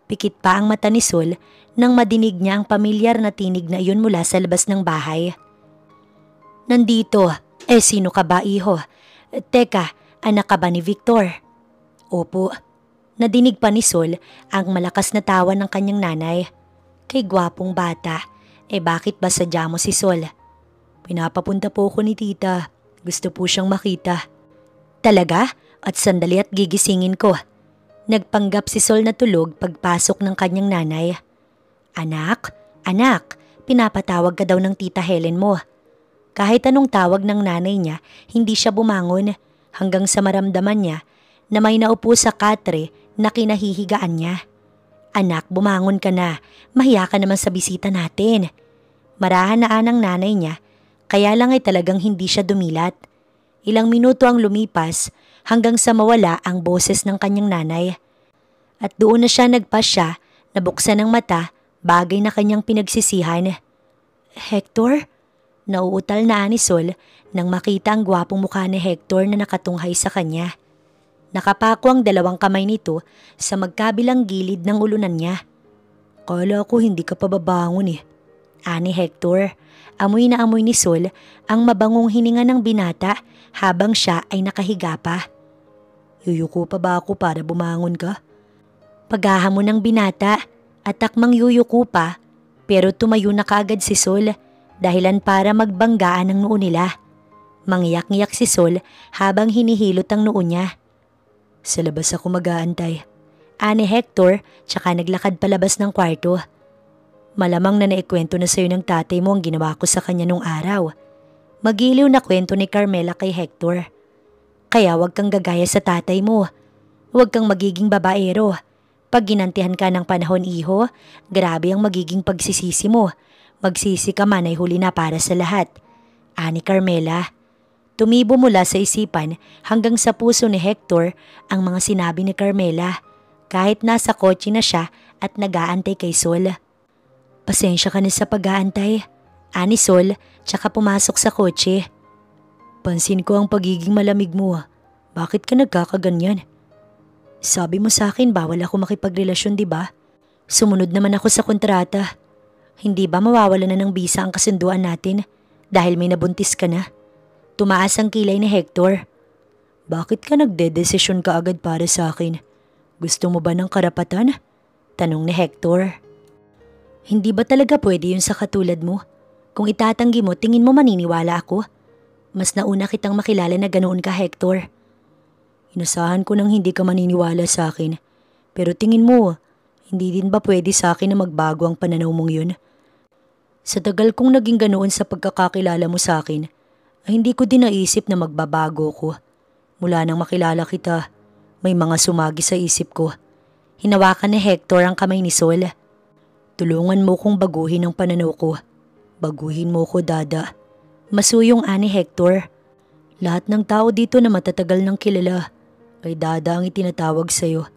Pikit pa ang mata ni Sol nang madinig niya ang pamilyar na tinig na iyon mula sa labas ng bahay. Nandito. Sino ka ba, iho? Teka, anak ka ba ni Victor? Opo. Nadinig pa ni Sol ang malakas na tawa ng kanyang nanay. Kay gwapong bata, bakit ba sadya mo si Sol? Pinapapunta po ko ni tita. Gusto po siyang makita. Talaga? At sandali at gigisingin ko. Nagpanggap si Sol na tulog pagpasok ng kanyang nanay. Anak, pinapatawag ka daw ng tita Helen mo. Kahit anong tawag ng nanay niya, hindi siya bumangon hanggang sa maramdaman niya na may naupo sa katre na kinahihigaan niya. Anak, bumangon ka na. Mahiya ka naman sa bisita natin. Marahan na anang nanay niya, kaya lang ay talagang hindi siya dumilat. Ilang minuto ang lumipas hanggang sa mawala ang boses ng kanyang nanay. At doon na siya nagpasya, nabuksan ang mata, bagay na kanyang pinagsisihan. Hector? Nauutal na ani Sol nang makita ang gwapong mukha ni Hector na nakatunghay sa kanya. Nakapako ang dalawang kamay nito sa magkabilang gilid ng ulunan niya. Kala ko hindi ka pa babangon eh. Ani Hector, amoy na amoy ni Sol ang mabangong hininga ng binata habang siya ay nakahiga pa. Yuyuko pa ba ako para bumangon ka? Paghahamon ng binata at takmang yuyuko pa pero tumayo na kaagad si Sol. Dahilan para magbanggaan ang noo nila. Mangyak-ngyak si Sol habang hinihilot ang noo niya. Sa labas ako mag-aantay. Ani Hector, tsaka naglakad palabas ng kwarto. Malamang na naikwento na sa'yo ng tatay mo ang ginawa ko sa kanya nung araw. Magiliw na kwento ni Carmela kay Hector. Kaya wag kang gagaya sa tatay mo. Wag kang magiging babaero. Pag ginantihan ka ng panahon, iho, grabe ang magiging pagsisisi mo. Magsisi ka man ay huli na para sa lahat. Ani Carmela. Tumibo mula sa isipan hanggang sa puso ni Hector ang mga sinabi ni Carmela kahit nasa kotse na siya at nag-aantay kay Sol. Pasensya ka na sa pag-aantay, ani Sol, tsaka pumasok sa kotse. Pansin ko ang pagiging malamig mo. Bakit ka nagkakaganyan? Sabi mo sa akin bawal ako makipagrelasyon, di ba? Sumunod naman ako sa kontrata. Hindi ba mawawala na ng bisa ang kasunduan natin dahil may nabuntis ka na? Tumaas ang kilay ni Hector. Bakit ka nagdedesisyon ka agad para sa akin? Gusto mo ba ng karapatan? Tanong ni Hector. Hindi ba talaga pwede yun sa katulad mo? Kung itatanggi mo, tingin mo maniniwala ako? Mas nauna kitang makilala na ganoon ka, Hector. Inasahan ko nang hindi ka maniniwala sa akin. Pero tingin mo, hindi din ba pwede sa akin na magbago ang pananaw mong yun? Sa tagal kong naging ganoon sa pagkakakilala mo sa akin, ay hindi ko din naisip na magbabago ko. Mula nang makilala kita, may mga sumagi sa isip ko. Hinawakan ni Hector ang kamay ni Sol. Tulungan mo kong baguhin ang pananaw ko. Baguhin mo ko, Dada. Masuyong ani Hector. Lahat ng tao dito na matatagal ng kilala ay Dada ang itinatawag sa'yo.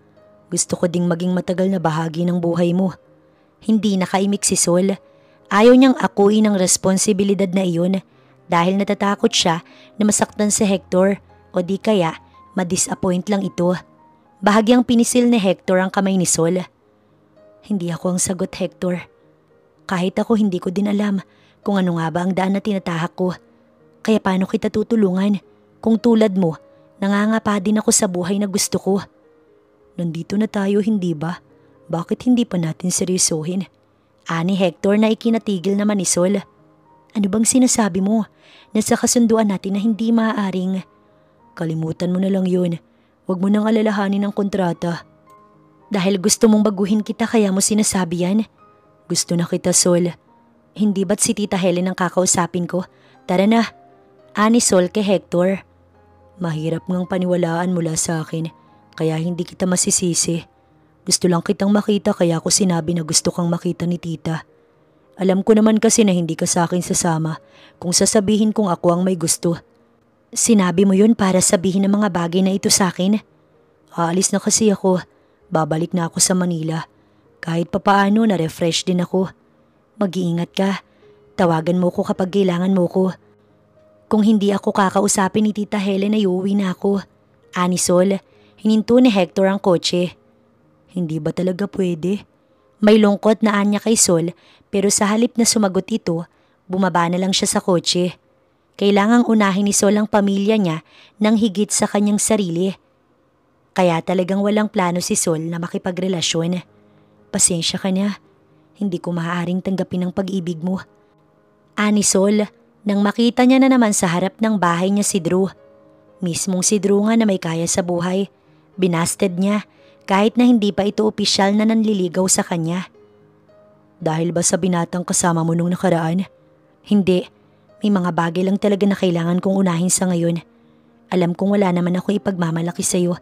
Gusto ko ding maging matagal na bahagi ng buhay mo. Hindi nakaimik si Sol. Ayaw niyang akuin ang responsibilidad na iyon dahil natatakot siya na masaktan si Hector o di kaya ma-disappoint lang ito. Bahagyang pinisil ni Hector ang kamay ni Sol. Hindi ako ang sagot, Hector. Kahit ako hindi ko din alam kung ano nga ba ang daan na tinatahak ko. Kaya paano kita tutulungan kung tulad mo, nangangapa din ako sa buhay na gusto ko. Nandito na tayo, hindi ba? Bakit hindi pa natin seryosohin? Ani Hector na ikinatigil naman ni Sol. Ano bang sinasabi mo? Nasa kasunduan natin na hindi maaaring. Kalimutan mo na lang yun. Huwag mo nang alalahanin ang kontrata. Dahil gusto mong baguhin kita kaya mo sinasabi yan? Gusto na kita, Sol. Hindi ba't si Tita Helen ang kakausapin ko? Tara na. Ani Sol kay Hector. Mahirap ngang paniwalaan mula sa akin, kaya hindi kita masisisi. Gusto lang kitang makita kaya ako sinabi na gusto kang makita ni Tita. Alam ko naman kasi na hindi ka sa akin sasama kung sasabihin kong ako ang may gusto. Sinabi mo yun para sabihin ng mga bagay na ito sa akin? Aalis na kasi ako. Babalik na ako sa Manila. Kahit papaano na-refresh din ako. Mag-iingat ka. Tawagan mo ko kapag kailangan mo ko. Kung hindi ako kakausapin ni Tita Helen ay uuwi na ako. Ani Sol, hininto ni Hector ang kotse. Hindi ba talaga pwede? May lungkot na anya kay Sol pero sa halip na sumagot ito, bumaba na lang siya sa kotse. Kailangang unahin ni Sol ang pamilya niya nang higit sa kanyang sarili. Kaya talagang walang plano si Sol na makipagrelasyon. Pasensya ka na. Hindi ko maaaring tanggapin ang pag-ibig mo. Ani Sol, nang makita niya na naman sa harap ng bahay niya si Drew. Mismong si Drew nga na may kaya sa buhay. Binasted niya kahit na hindi pa ito opisyal na nanliligaw sa kanya. Dahil ba sa binatang kasama mo nung nakaraan? Hindi. May mga bagay lang talaga na kailangan kong unahin sa ngayon. Alam kong wala naman ako ipagmamalaki sa'yo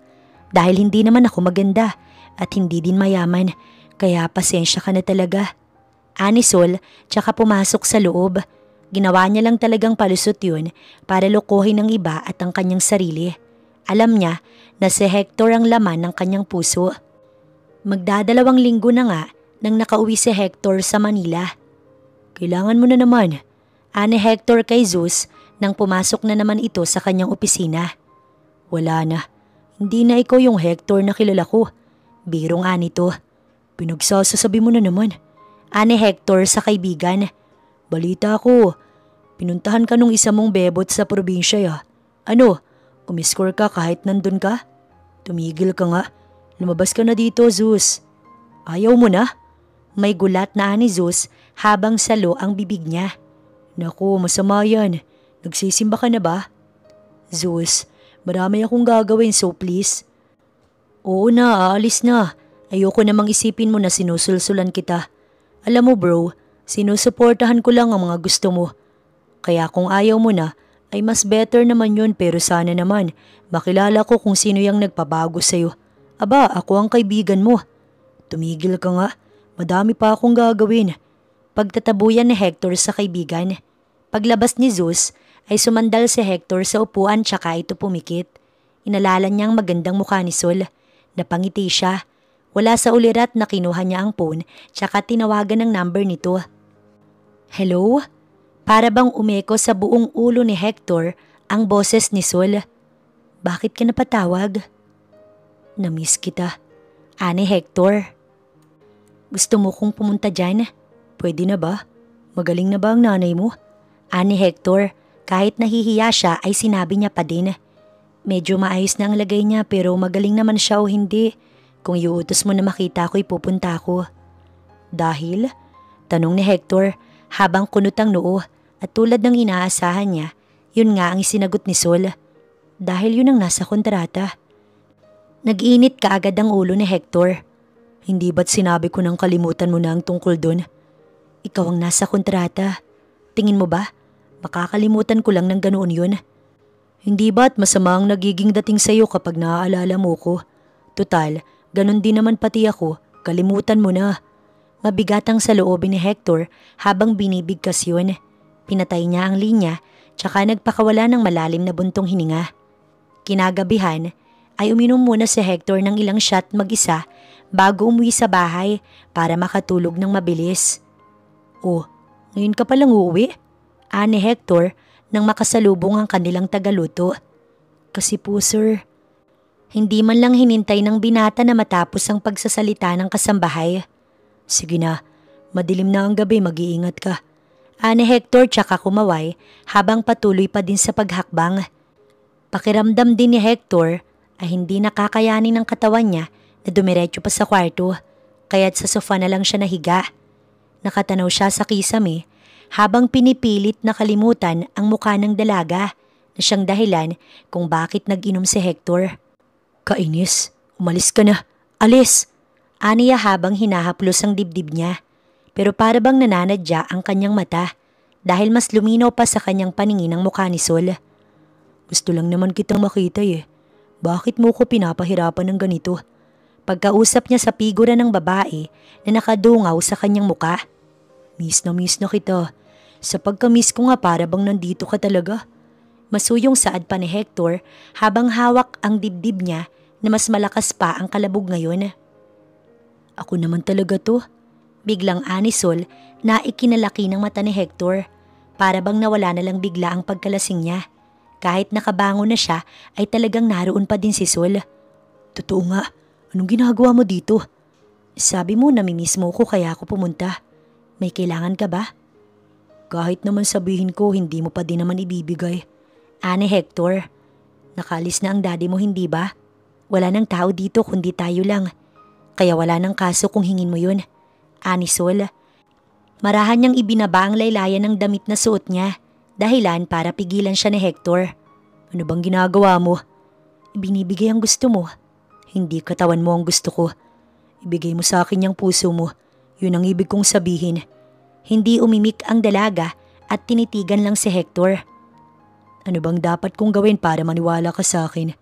dahil hindi naman ako maganda at hindi din mayaman, kaya pasensya ka na talaga. Ani Sol, tsaka pumasok sa loob. Ginawa niya lang talagang palusot yun para lokohin ng iba at ang kanyang sarili. Alam niya na si Hector ang laman ng kanyang puso. Magdadalawang linggo na nga nang nakauwi si Hector sa Manila. Kailangan mo na naman. Ani Hector kay Zeus nang pumasok na naman ito sa kanyang opisina. Wala na. Hindi na ikaw yung Hector na kilala ko. Biro nga nito. Pinagsasasabi mo na naman. Ani Hector sa kaibigan. Balita ko, pinuntahan ka nung isa mong bebot sa probinsya ya. Ano, umiskor ka kahit nandun ka? Tumigil ka nga. Lumabas ka na dito, Zeus. Ayaw mo na? May gulat na ani Zeus habang salo ang bibig niya. Naku, masama yan. Nagsisimba ka na ba? Zeus, marami akong gagawin so please. Oo na, aalis na. Ayoko namang isipin mo na sinusulsulan kita. Alam mo bro, sinusuportahan ko lang ang mga gusto mo. Kaya kung ayaw mo na, ay mas better naman yun pero sana naman makilala ko kung sino yung nagpabago sa'yo. Aba, ako ang kaibigan mo. Tumigil ka nga, madami pa akong gagawin. Pagtatabuyan ni Hector sa kaibigan. Paglabas ni Zeus ay sumandal si Hector sa upuan tsaka ito pumikit. Inalala niyang magandang mukha ni Sol. Napangiti siya. Wala sa ulirat na kinuha niya ang phone tsaka tinawagan ng number nito. Hello? Para bang umeko sa buong ulo ni Hector ang boses ni Sol. Bakit ka napatawag? Namiss kita. Ani Hector. Gusto mo kong pumunta dyan? Pwede na ba? Magaling na ba ang nanay mo? Ani Hector. Kahit nahihiya siya ay sinabi niya pa din. Medyo maayos na ang lagay niya pero magaling naman siya o hindi. Kung iuutos mo na makita ko, ipupunta ako. Dahil? Tanong ni Hector habang kunot ang noo at tulad ng inaasahan niya, yun nga ang isinagot ni Sol. Dahil yun ang nasa kontrata. Nag-init kaagad ang ulo ni Hector. Hindi ba't sinabi ko nang kalimutan mo na ang tungkol dun? Ikaw ang nasa kontrata. Tingin mo ba? Makakalimutan ko lang ng ganoon yun. Hindi ba't masama ang nagiging dating sa'yo kapag naaalala mo ko? Tutal, ganun din naman pati ako. Kalimutan mo na. Mabigatang sa loobin ni Hector habang binibigkas yun. Pinatay niya ang linya tsaka nagpakawala ng malalim na buntong hininga. Kinagabihan ay uminom muna si Hector ng ilang shot mag-isa bago umuwi sa bahay para makatulog ng mabilis. Oh, ngayon ka palang uuwi? Ani Hector nang makasalubong ang kanilang tagaluto. Kasi po sir, hindi man lang hinintay ng binata na matapos ang pagsasalita ng kasambahay. Sige na, madilim na ang gabi, mag-iingat ka. Ani Hector tsaka kumaway habang patuloy pa din sa paghakbang. Pakiramdam din ni Hector ay hindi nakakayanin ng katawan niya na dumiretso pa sa kwarto, kaya't sa sofa na lang siya nahiga. Nakatanaw siya sa kisame habang pinipilit na kalimutan ang mukha ng dalaga na siyang dahilan kung bakit nag-inom si Hector. Kainis, umalis ka na, alis! Aniya habang hinahaplos ang dibdib niya. Pero para bang nananadya ang kanyang mata dahil mas luminaw pa sa kanyang paningin ang mukha ni Sol. Gusto lang naman kitang makita eh. Bakit mo ko pinapahirapan ng ganito? Pagkausap niya sa figura ng babae na nakadungaw sa kanyang muka. Miss na kita. Sa pagka-miss ko nga para bang nandito ka talaga. Masuyong saad pa ni Hector habang hawak ang dibdib niya na mas malakas pa ang kalabog ngayon. Ako naman talaga to. Biglang ani Sol na ikinalaki ng mata ni Hector. Para bang nawala na lang bigla ang pagkalasing niya. Kahit nakabangon na siya ay talagang naroon pa din si Sol. Totoo nga, anong ginagawa mo dito? Sabi mo namimiss mo ko kaya ako pumunta. May kailangan ka ba? Kahit naman sabihin ko hindi mo pa din naman ibibigay. Ani Hector, nakalis na ang daddy mo hindi ba? Wala nang tao dito kundi tayo lang. Kaya wala nang kaso kung hingin mo yun. Ani Sol. Marahan niyang ibinaba ang laylayan ng damit na suot niya. Dahilan para pigilan siya ni Hector. Ano bang ginagawa mo? Ibinibigay ang gusto mo. Hindi katawan mo ang gusto ko. Ibigay mo sa akin yung puso mo. Yun ang ibig kong sabihin. Hindi umimik ang dalaga at tinitigan lang si Hector. Ano bang dapat kong gawin para maniwala ka sa akin?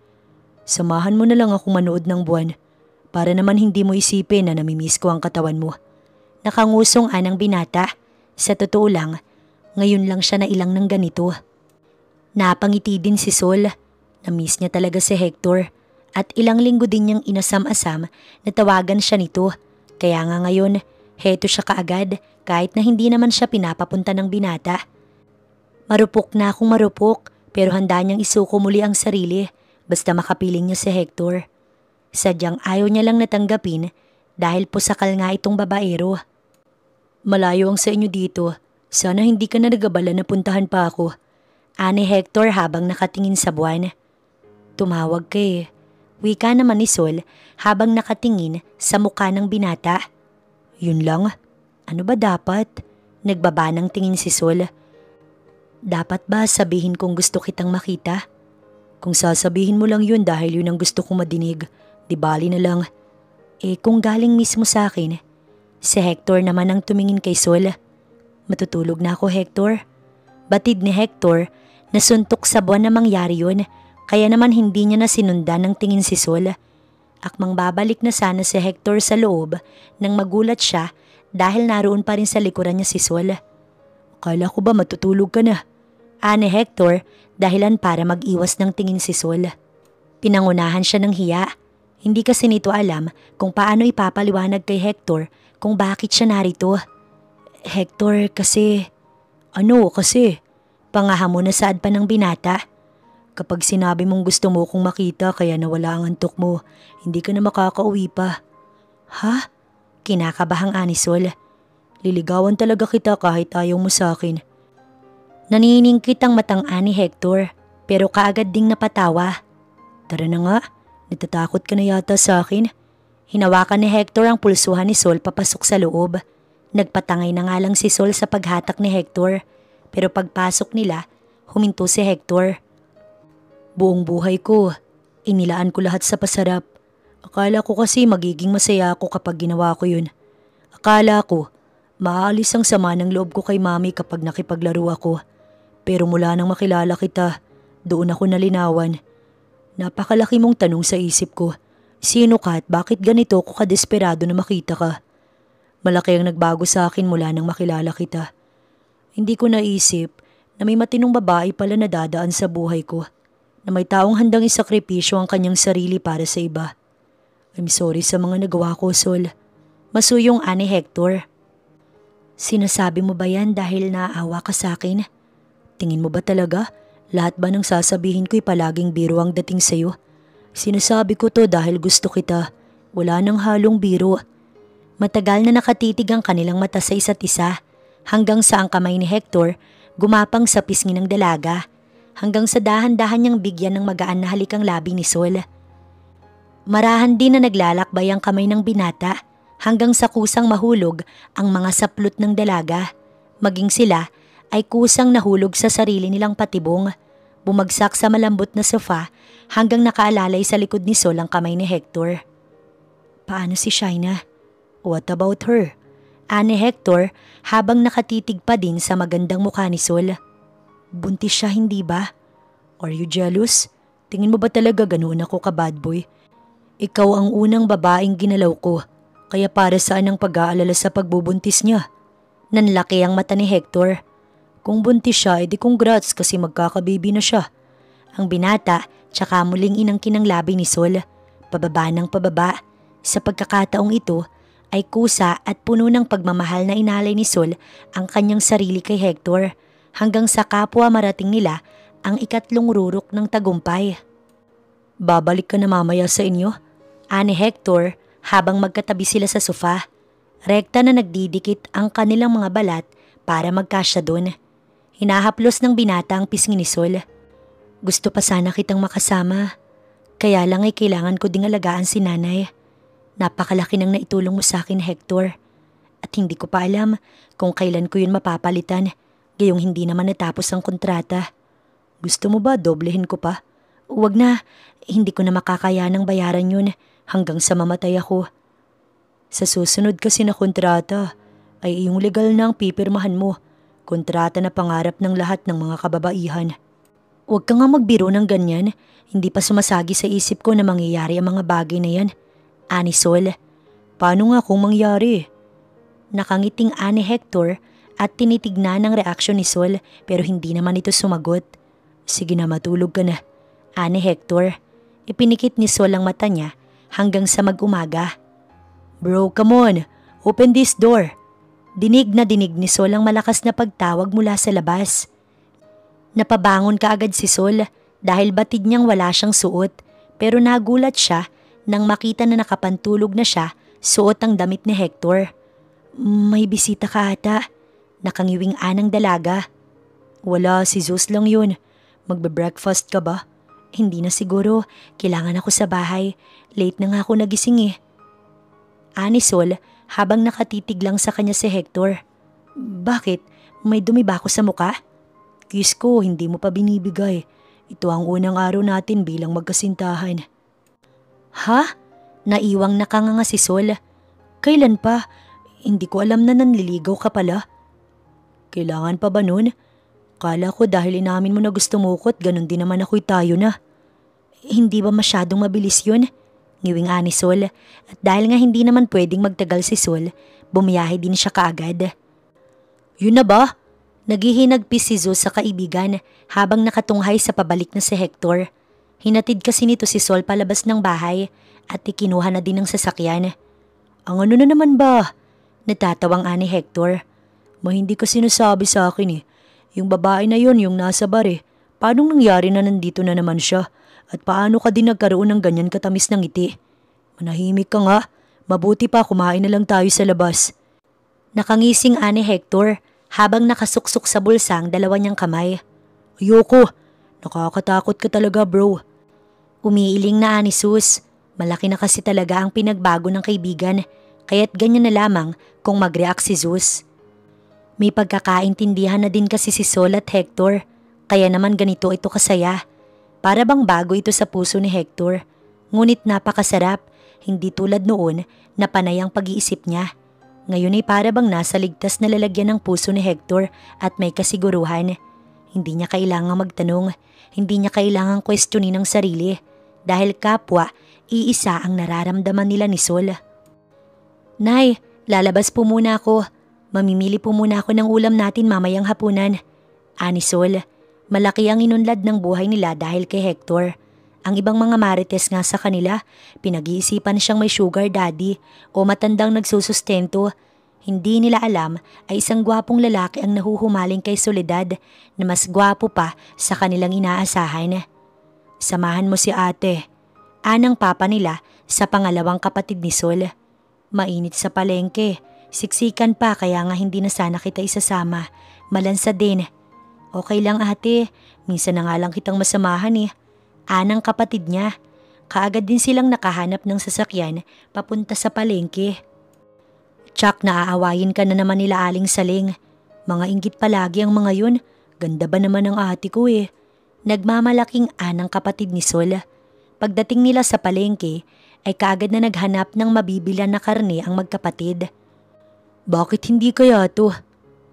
Samahan mo na lang ako manood ng buwan. Para naman hindi mo isipin na namimiss ko ang katawan mo. Nakangusong anang binata. Sa totoo lang, ngayon lang siya nailang ng ganito. Napangiti din si Sol. Na-miss niya talaga si Hector. At ilang linggo din niyang inasam-asam na tawagan siya nito. Kaya nga ngayon, heto siya kaagad kahit na hindi naman siya pinapapunta ng binata. Marupok na akong marupok pero handa niyang isuko muli ang sarili basta makapiling niya si Hector. Sadyang ayaw niya lang natanggapin dahil pusakal nga itong babaero. Malayo ang sa inyo dito. Sana hindi ka na nagabala na puntahan pa ako. Ani Hector habang nakatingin sa buwan. Tumawag ka eh. Wika naman ni Sol habang nakatingin sa mukha ng binata. Yun lang? Ano ba dapat? Nagbaba ng tingin si Sol. Dapat ba sabihin kong gusto kitang makita? Kung sasabihin mo lang yun dahil yun ang gusto kong madinig, di bali na lang. Eh kung galing mismo sa akin, si Hector naman ang tumingin kay Sol. Matutulog na ako, Hector. Batid ni Hector na suntok sa buwan na mangyari yun, kaya naman hindi niya na sinundan ng tingin si Sol. Akmang babalik na sana si Hector sa loob nang magulat siya dahil naroon pa rin sa likuran niya si Sol. Akala ko ba matutulog ka na? Ani Hector dahilan para mag-iwas ng tingin si Sol. Pinangunahan siya ng hiya. Hindi kasi nito alam kung paano ipapaliwanag kay Hector kung bakit siya narito. Hector kasi… Ano kasi? Pangahamo na saad pa ng binata. Kapag sinabi mong gusto mo kong makita kaya nawala ang antok mo, hindi ka na makakauwi pa. Ha? Kinakabahang ani Sol. Liligawan talaga kita kahit ayaw mo sa akin. Naniningkit ang matang ani Hector pero kaagad ding napatawa. Tara na nga, natatakot ka na yata sa akin. Hinawakan ni Hector ang pulsuhan ni Sol papasok sa loob. Nagpatangay na nga lang si Sol sa paghatak ni Hector pero pagpasok nila, huminto si Hector. Buong buhay ko, inilaan ko lahat sa pasarap. Akala ko kasi magiging masaya ako kapag ginawa ko yun. Akala ko, maaalis ang sama ng loob ko kay mami kapag nakipaglaro ako. Pero mula nang makilala kita, doon ako nalinawan. Napakalaki mong tanong sa isip ko. Sino ka at bakit ganito ko kadesperado na makita ka? Malaki ang nagbago sa akin mula nang makilala kita. Hindi ko naisip na may matinong babae pala na dadaan sa buhay ko. Na may taong handang isakripisyo ang kanyang sarili para sa iba. I'm sorry sa mga nagawa ko, Sol. Masuyong ani Hector. Sinasabi mo ba yan dahil naaawa ka sa akin? Tingin mo ba talaga? Lahat ba ng sasabihin ko'y palaging biro ang dating sa'yo? Sinasabi ko to dahil gusto kita. Wala nang halong biro. Matagal na nakatitig ang kanilang mata sa isa't isa. Hanggang sa ang kamay ni Hector gumapang sa pisngi ng dalaga. Hanggang sa dahan-dahan niyang bigyan ng magaan na halikang labi ni Sol. Marahan din na naglalakbay ang kamay ng binata. Hanggang sa kusang mahulog ang mga saplot ng dalaga. Maging sila ay kusang nahulog sa sarili nilang patibong. Bumagsak sa malambot na sofa hanggang nakaalalay sa likod ni Sol ang kamay ni Hector. Paano si Shaina? What about her? Ani Hector habang nakatitig pa din sa magandang mukha ni Sol. Buntis siya, hindi ba? Are you jealous? Tingin mo ba talaga ganoon ako ka bad boy? Ikaw ang unang babaeng ginalaw ko, kaya para saan ang pag-aalala sa pagbubuntis niya? Nanlaki ang mata ni Hector. Kung buntis siya, edi congrats kasi magkakababy na siya. Ang binata, tsaka muling inangkin ang labi ni Sol. Pababa ng pababa. Sa pagkakataong ito, ay kusa at puno ng pagmamahal na inalay ni Sol ang kanyang sarili kay Hector hanggang sa kapwa marating nila ang ikatlong rurok ng tagumpay. Babalik ka na mamaya sa inyo? Ani Hector habang magkatabi sila sa sofa. Rekta na nagdidikit ang kanilang mga balat para magkasya doon. Hinahaplos ng binata ang pisngi ni Sol. Gusto pa sana kitang makasama. Kaya lang ay kailangan ko ding alagaan si nanay. Napakalaki nang naitulong mo sa akin, Hector. At hindi ko pa alam kung kailan ko yun mapapalitan, gayong hindi naman natapos ang kontrata. Gusto mo ba doblehin ko pa? Huwag na, hindi ko na makakayanang bayaran yun hanggang sa mamatay ako. Sa susunod kasi na kontrata, ay iyong legal na ang pipirmahan mo. Kontrata na pangarap ng lahat ng mga kababaihan. Huwag ka nga magbiro ng ganyan, hindi pa sumasagi sa isip ko na mangyayari ang mga bagay na yan. Ani Sol, paano nga kung mangyari? Nakangiting ani Hector at tinitignan ang reaksyon ni Sol pero hindi naman ito sumagot. Sige na, matulog ka na. Ani Hector, ipinikit ni Sol ang mata niya hanggang sa mag-umaga. Bro, come on, open this door. Dinig na dinig ni Sol ang malakas na pagtawag mula sa labas. Napabangon kaagad si Sol dahil batid niyang wala siyang suot pero nagulat siya nang makita na nakapantulog na siya, suot ang damit ni Hector. May bisita ka ata. Nakangiwing anang dalaga. Wala, si Zeus lang yun. Magbe-breakfast ka ba? Hindi na siguro. Kailangan ako sa bahay. Late na nga ako nagising eh. Ani Sol habang nakatitig lang sa kanya si Hector. Bakit? May dumi ba ako sa muka? Kiss ko, hindi mo pa binibigay. Ito ang unang araw natin bilang magkasintahan. Ha? Naiwang nakanganga si Sol. Kailan pa? Hindi ko alam na nanliligaw ka pala. Kailangan pa ba nun? Kala ko dahil inamin mo na gusto mo ko't ganun din naman ako'y tayo na. Hindi ba masyadong mabilis yun? Ngiwing ani Sol. At dahil nga hindi naman pwedeng magtagal si Sol, bumiyahe din siya kaagad. Yun na ba? Naghihinagpis si Zeus sa kaibigan habang nakatunghay sa pabalik na si Hector. Hinatid kasi nito si Sol palabas ng bahay at ikinuha na din ng sasakyan. Ang ano na naman ba? Natatawang ani Hector. Hindi ka sinasabi sa akin eh. Yung babae na yon yung nasa bar eh. Paano nangyari na nandito na naman siya? At paano ka din nagkaroon ng ganyan katamis ng ngiti? Manahimik ka nga. Mabuti pa kumain na lang tayo sa labas. Nakangising ani Hector habang nakasuksok sa bulsa ang dalawa niyang kamay. Ayoko. Nakakatakot ka talaga bro. Umiiling na ani Sus. Malaki na kasi talaga ang pinagbago ng kaibigan. Kaya't ganyan na lamang kung mag-react si Zeus. May pagkakaintindihan na din kasi si Sol at Hector. Kaya naman ganito ito kasaya. Para bang bago ito sa puso ni Hector. Ngunit napakasarap. Hindi tulad noon na panay ang pag-iisip niya. Ngayon ay para bang nasa ligtas na lalagyan ng puso ni Hector at may kasiguruhan. Hindi niya kailangang magtanong. Hindi niya kailangang questionin ang sarili. Dahil kapwa, iisa ang nararamdaman nila ni Sol. Nay, lalabas po muna ako. Mamimili po muna ako ng ulam natin mamayang hapunan. Ani Sol, malaki ang inunlad ng buhay nila dahil kay Hector. Ang ibang mga marites nga sa kanila, pinag-iisipan siyang may sugar daddy o matandang nagsusustento. Hindi nila alam ay isang gwapong lalaki ang nahuhumaling kay Soledad na mas gwapo pa sa kanilang inaasahan. Samahan mo si ate. Anang papa nila sa pangalawang kapatid ni Sol. Mainit sa palengke. Siksikan pa kaya nga hindi na sana kita isasama. Malansa din. Okay lang ate, minsan na nga lang kitang masamahan eh. Anang kapatid niya. Kaagad din silang nakahanap ng sasakyan papunta sa palengke. Tsak, naaawayin ka na naman nila Aling Saling. Mga inggit palagi ang mga yun. Ganda ba naman ang ate ko eh. Nagmamalaking anang kapatid ni Sol. Pagdating nila sa palengke ay kaagad na naghanap ng mabibilan na karne ang magkapatid. Bakit hindi kaya to?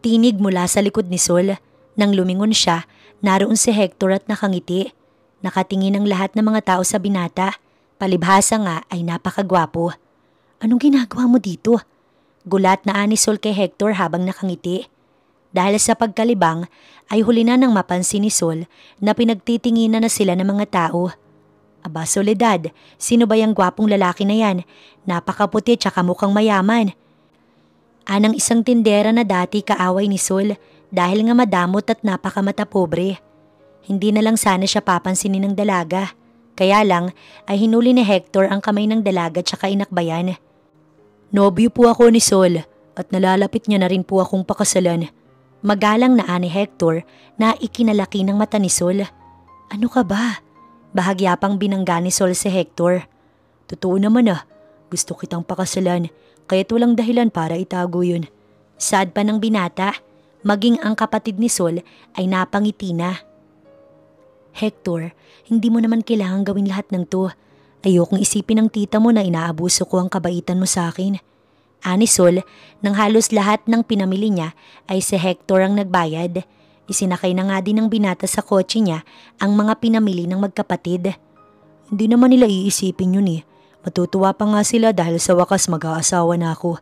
Tinig mula sa likod ni Sol. Nang lumingon siya, naroon si Hector at nakangiti. Nakatingin ang lahat ng mga tao sa binata. Palibhasa nga ay napakagwapo. Anong ginagawa mo dito? Gulat na ani Sol kay Hector habang nakangiti. Dahil sa pagkalibang ay huli na nang mapansin ni Sol na pinagtitinginan na sila ng mga tao. Aba Soledad, sino ba yung gwapong lalaki na yan? Napakaputi tsaka mukhang mayaman. Anang isang tindera na dati kaaway ni Sol dahil nga madamot at napakamata pobre. Hindi na lang sana siya papansinin ng dalaga. Kaya lang ay hinuli ni Hector ang kamay ng dalaga tsaka inakbayan. Nobyo po ako ni Sol at nalalapit niya na rin po akong pakasalan. Magalang na ani Hector na ikinalaki ng mata ni Sol. Ano ka ba? Bahagya pang binangga ni Sol si Hector. Totoo naman gusto kitang pakasalan kaya't walang dahilan para itago yun. Saad pa ng binata, maging ang kapatid ni Sol ay napangiti na. Hector, hindi mo naman kailangan gawin lahat ng to. Ayokong isipin ng tita mo na inaabuso ko ang kabaitan mo sa akin. Ani Sol, nang halos lahat ng pinamili niya ay si Hector ang nagbayad. Isinakay na nga din ng binata sa kotse niya ang mga pinamili ng magkapatid. Hindi naman nila iisipin yun eh. Matutuwa pa nga sila dahil sa wakas mag-aasawa na ako.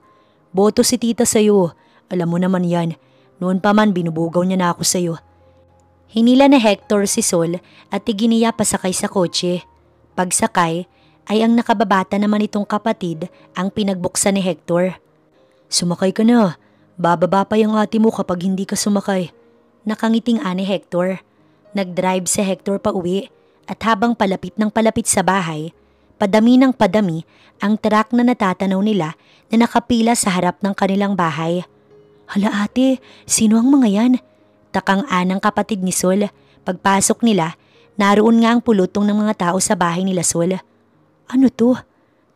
Boto si tita sa'yo. Alam mo naman yan. Noon pa man binubugaw niya na ako sa'yo. Hinila ni Hector si Sol at iginiya pasakay sa kotse. Pagsakay ay ang nakababata naman itong kapatid ang pinagbuksan ni Hector. Sumakay ka na. Bababa pa yung ate mo kapag hindi ka sumakay. Nakangiting ani Hector. Nag-drive si Hector pa uwi at habang palapit ng palapit sa bahay, padami ng padami ang truck na natatanaw nila na nakapila sa harap ng kanilang bahay. Hala ate, sino ang mga yan? Takang anang kapatid ni Sol. Pagpasok nila, naroon nga ang pulutong ng mga tao sa bahay nila Sol. Ano to?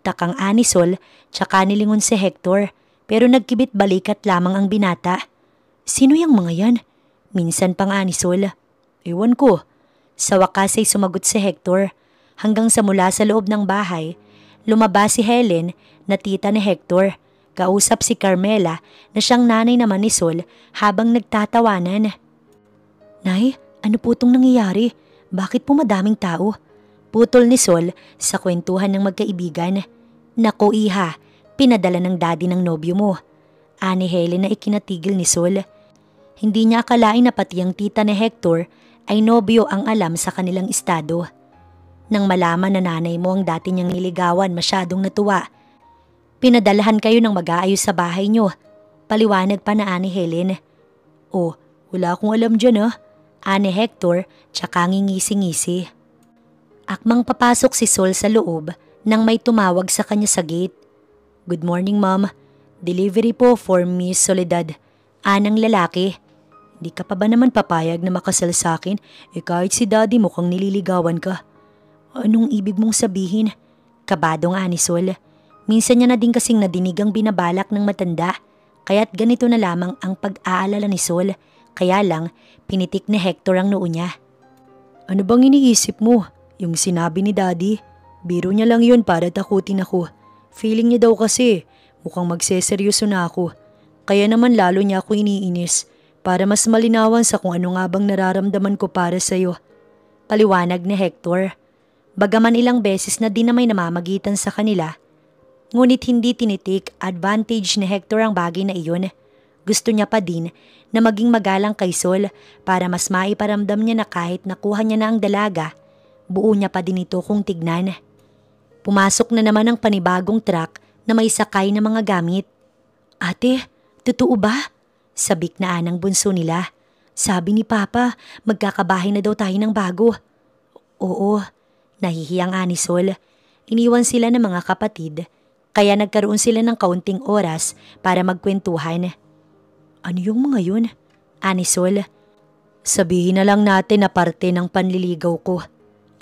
Takang ani Sol, tsaka nilingon si Hector, pero nagkibit balikat lamang ang binata. Sino yung mga yan? Minsan pang ani Sol. Ewan ko. Sa wakas ay sumagot si Hector. Hanggang sa mula sa loob ng bahay, lumabas si Helen na tita ni Hector. Kausap si Carmela na siyang nanay naman ni Sol habang nagtatawanan. Nay, ano po itong nangyayari? Bakit po madaming tao? Putol ni Sol sa kwentuhan ng magkaibigan. Naku iha, pinadala ng daddy ng nobyo mo. Ani Helen na ikinatigil ni Sol. Hindi niya akalain na pati ang tita ni Hector ay nobyo ang alam sa kanilang estado. Nang malaman na nanay mo ang dati niyang niligawan, masyadong natuwa. Pinadalahan kayo ng mag-aayos sa bahay niyo. Paliwanag pa na ani Helen. Oh, wala akong alam dyan ani Hector tsaka ngingisi-ngisi. Akmang papasok si Sol sa loob nang may tumawag sa kanya sa gate. Good morning, ma'am. Delivery po for Miss Soledad. Anang lalaki. Di ka pa ba naman papayag na makasal sa akin? Kahit si daddy mukhang nililigawan ka. Anong ibig mong sabihin? Kabado nga ni Sol. Minsan niya na din kasing nadinig ang binabalak ng matanda. Kaya't ganito na lamang ang pag-aalala ni Sol. Kaya lang, pinitik ni Hector ang noo niya. Ano bang iniisip mo? Yung sinabi ni daddy? Biro niya lang yun para takutin ako. Feeling niya daw kasi, mukhang magseseryoso na ako. Kaya naman lalo niya ako iniinis para mas malinawan sa kung ano nga bang nararamdaman ko para sa'yo. Paliwanag ni Hector. Bagaman ilang beses na din na may namamagitan sa kanila, ngunit hindi tinitik advantage ni Hector ang bagay na iyon. Gusto niya pa din na maging magalang kay Sol para mas maiparamdam niya na kahit nakuha niya na ang dalaga, buo niya pa din ito kung tignan. Pumasok na naman ang panibagong truck na may sakay na mga gamit. Ate, totoo ba? Sabik na anang bunso nila. Sabi ni Papa, magkakabahay na daw tayo ng bago. Oo, nahihiyang ani Sol. Iniwan sila ng mga kapatid, kaya nagkaroon sila ng kaunting oras para magkwentuhan. Ano yung mga yun? Ani Sol. Sabihin na lang natin na parte ng panliligaw ko.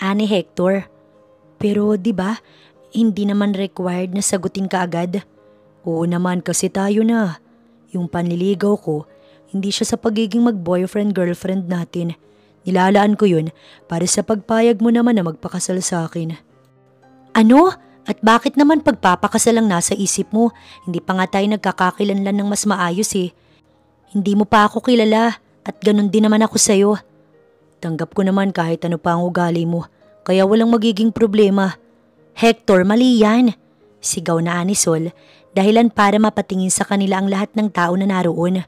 Ani Hector. Pero di ba, hindi naman required na sagutin ka agad. Oo naman kasi tayo na. Yung panliligaw ko, hindi siya sa pagiging mag-boyfriend-girlfriend natin. Nilalaan ko yun para sa pagpayag mo naman na magpakasal sa akin. Ano? At bakit naman pagpapakasal ang nasa isip mo? Hindi pa nga tayo nagkakakilanlan ng mas maayos eh. Hindi mo pa ako kilala at ganun din naman ako sa'yo. Tanggap ko naman kahit ano pa ang ugali mo. Kaya walang magiging problema. Hector, mali yan. Sigaw na ani Sol, dahilan para mapatingin sa kanila ang lahat ng tao na naroon.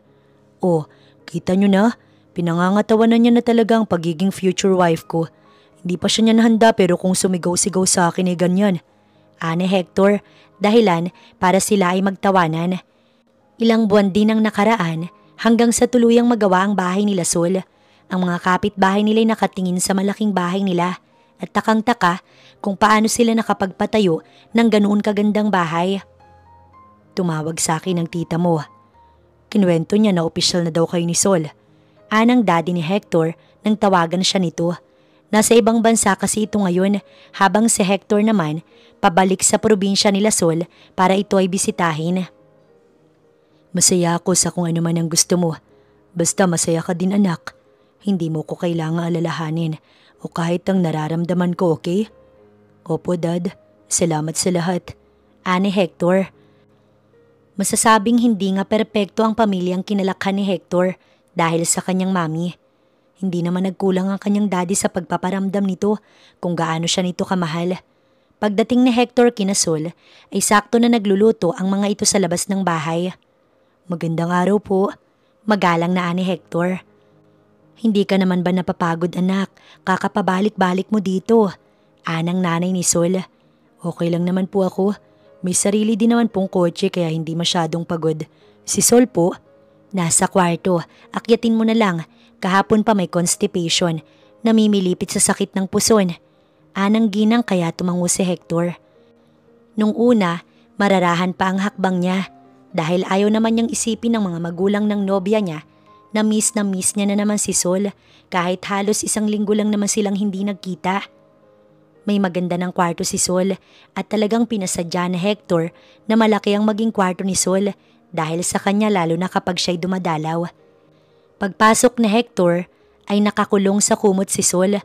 Oh, kita nyo na? Pinangangatawan na niya na talaga ang pagiging future wife ko. Hindi pa siya niyan handa pero kung sumigaw-sigaw sa akin ganyan. Ani Hector, dahilan para sila ay magtawanan. Ilang buwan din ang nakaraan hanggang sa tuluyang magawa ang bahay nila Sol. Ang mga kapitbahay nila ay nakatingin sa malaking bahay nila at takang-taka kung paano sila nakapagpatayo ng ganoon kagandang bahay. Tumawag sa akin ang tita mo. Kinuwento niya na opisyal na daw kayo ni Sol. Anang daddy ni Hector nang tawagan siya nito. Nasa ibang bansa kasi ito ngayon habang si Hector naman pabalik sa probinsya nila Sol para ito ay bisitahin. Masaya ako sa kung ano man ang gusto mo. Basta masaya ka din anak. Hindi mo ko kailangang alalahanin o kahit ang nararamdaman ko, okay? Opo, Dad. Salamat sa lahat. Ani Hector. Masasabing hindi nga perpekto ang pamilyang kinalakhan ni Hector dahil sa kanyang mami. Hindi naman nagkulang ang kanyang daddy sa pagpaparamdam nito kung gaano siya nito kamahal. Pagdating ni Hector kina Sol, ay sakto na nagluluto ang mga ito sa labas ng bahay. Magandang araw po. Magalang na ani Hector. Hindi ka naman ba napapagod anak? Kakapabalik-balik mo dito. Anang nanay ni Sol. Okay lang naman po ako. May sarili din naman pong kotse kaya hindi masyadong pagod. Si Sol po, nasa kwarto. Akyatin mo na lang. Kahapon pa may constipation. Namimilipit sa sakit ng puson. Anang ginang kaya tumango si Hector. Nung una, mararahan pa ang hakbang niya. Dahil ayaw naman niyang isipin ng mga magulang ng nobya niya na miss niya na naman si Sol kahit halos 1 linggo lang naman silang hindi nagkita. May maganda ng kwarto si Sol at talagang pinasadya na Hector na malaki ang maging kwarto ni Sol dahil sa kanya lalo na kapag siya'y dumadalaw. Pagpasok ni Hector ay nakakulong sa kumot si Sol.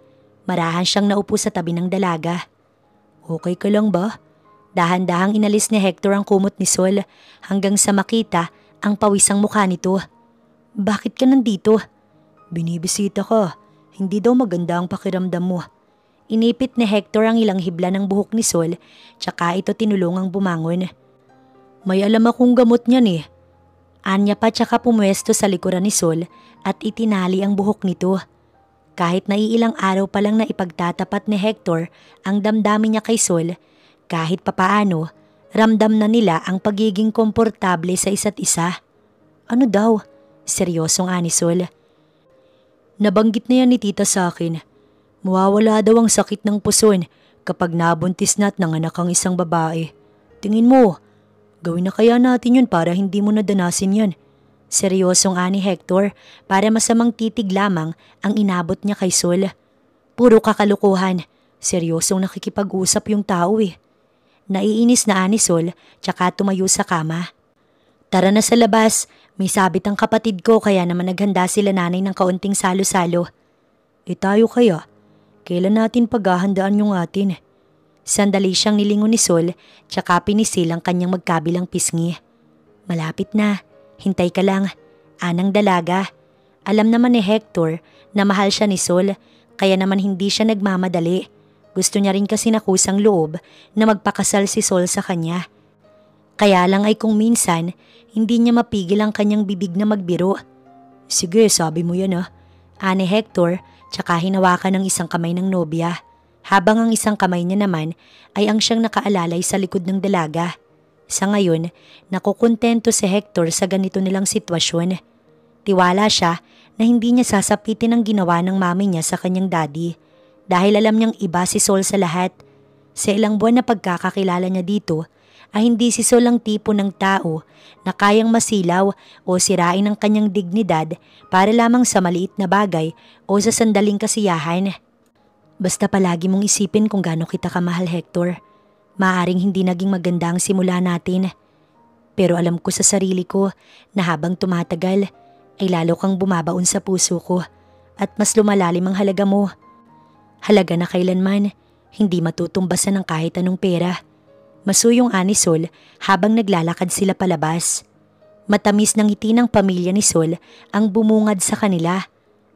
Marahan siyang naupo sa tabi ng dalaga. Okay ka lang ba? Dahan-dahang inalis ni Hector ang kumot ni Sol hanggang sa makita ang pawisang mukha nito. Bakit ka nandito? Binibisita ka. Hindi daw maganda ang pakiramdam mo. Inipit ni Hector ang ilang hibla ng buhok ni Sol tsaka ito tinulungang bumangon. May alam akong gamot niyan eh. Anya pa tsaka pumwesto sa likuran ni Sol at itinali ang buhok nito. Kahit na iilang araw pa lang na ipagtatapat ni Hector ang damdamin niya kay Sol, kahit papaano, ramdam na nila ang pagiging komportable sa isa't isa. Ano daw? Seryosong ani Sol. Nabanggit na yan ni tita sa akin. Mawawala daw ang sakit ng puson kapag nabuntis na at nanganak ang isang babae. Tingin mo, gawin na kaya natin yun para hindi mo nadanasin yan. Seryosong ani Hector para masamang titig lamang ang inabot niya kay Sol. Puro kakalukuhan. Seryosong nakikipag-usap yung tao eh. Naiinis na ani Sol tsaka tumayo sa kama. Tara na sa labas, may sabit ang kapatid ko kaya naman naghanda sila nanay ng kaunting salo-salo. Tayo kaya? Kailan natin paghahandaan yung atin? Sandali siyang nilingon ni Sol tsaka pinisil ang kanyang magkabilang pisngi. Malapit na, hintay ka lang, anang dalaga. Alam naman ni Hector na mahal siya ni Sol kaya naman hindi siya nagmamadali. Gusto niya rin kasi nakusang loob na magpakasal si Sol sa kanya. Kaya lang ay kung minsan hindi niya mapigil ang kanyang bibig na magbiro. Sige, sabi mo yan ah. Ani Hector tsaka hinawakan ng isang kamay ng nobya. Habang ang isang kamay niya naman ay ang siyang nakaalalay sa likod ng dalaga. Sa ngayon, nakukontento si Hector sa ganito nilang sitwasyon. Tiwala siya na hindi niya sasapitin ang ginawa ng mami niya sa kanyang daddy dahil alam niyang iba si Sol sa lahat. Sa ilang buwan na pagkakakilala niya dito, ay hindi si Sol ang tipo ng tao na kayang masilaw o sirain ang kanyang dignidad para lamang sa maliit na bagay o sa sandaling kasiyahan. Basta palagi mong isipin kung gaano kita kamahal, Hector. Maaring hindi naging maganda ang simula natin. Pero alam ko sa sarili ko na habang tumatagal ay lalo kang bumabaon sa puso ko at mas lumalalim ang halaga mo. Halaga na kailanman hindi matutumbasan ng kahit anong pera. Masuyong ani Sol habang naglalakad sila palabas. Matamis ng ngiti ng pamilya ni Sol ang bumungad sa kanila.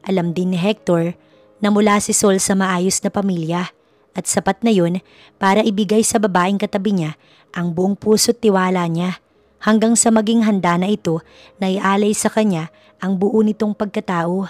Alam din ni Hector na mula si Sol sa maayos na pamilya at sapat na yun para ibigay sa babaeng katabi niya ang buong puso't tiwala niya hanggang sa maging handa na ito na ialay sa kanya ang buo nitong pagkatao.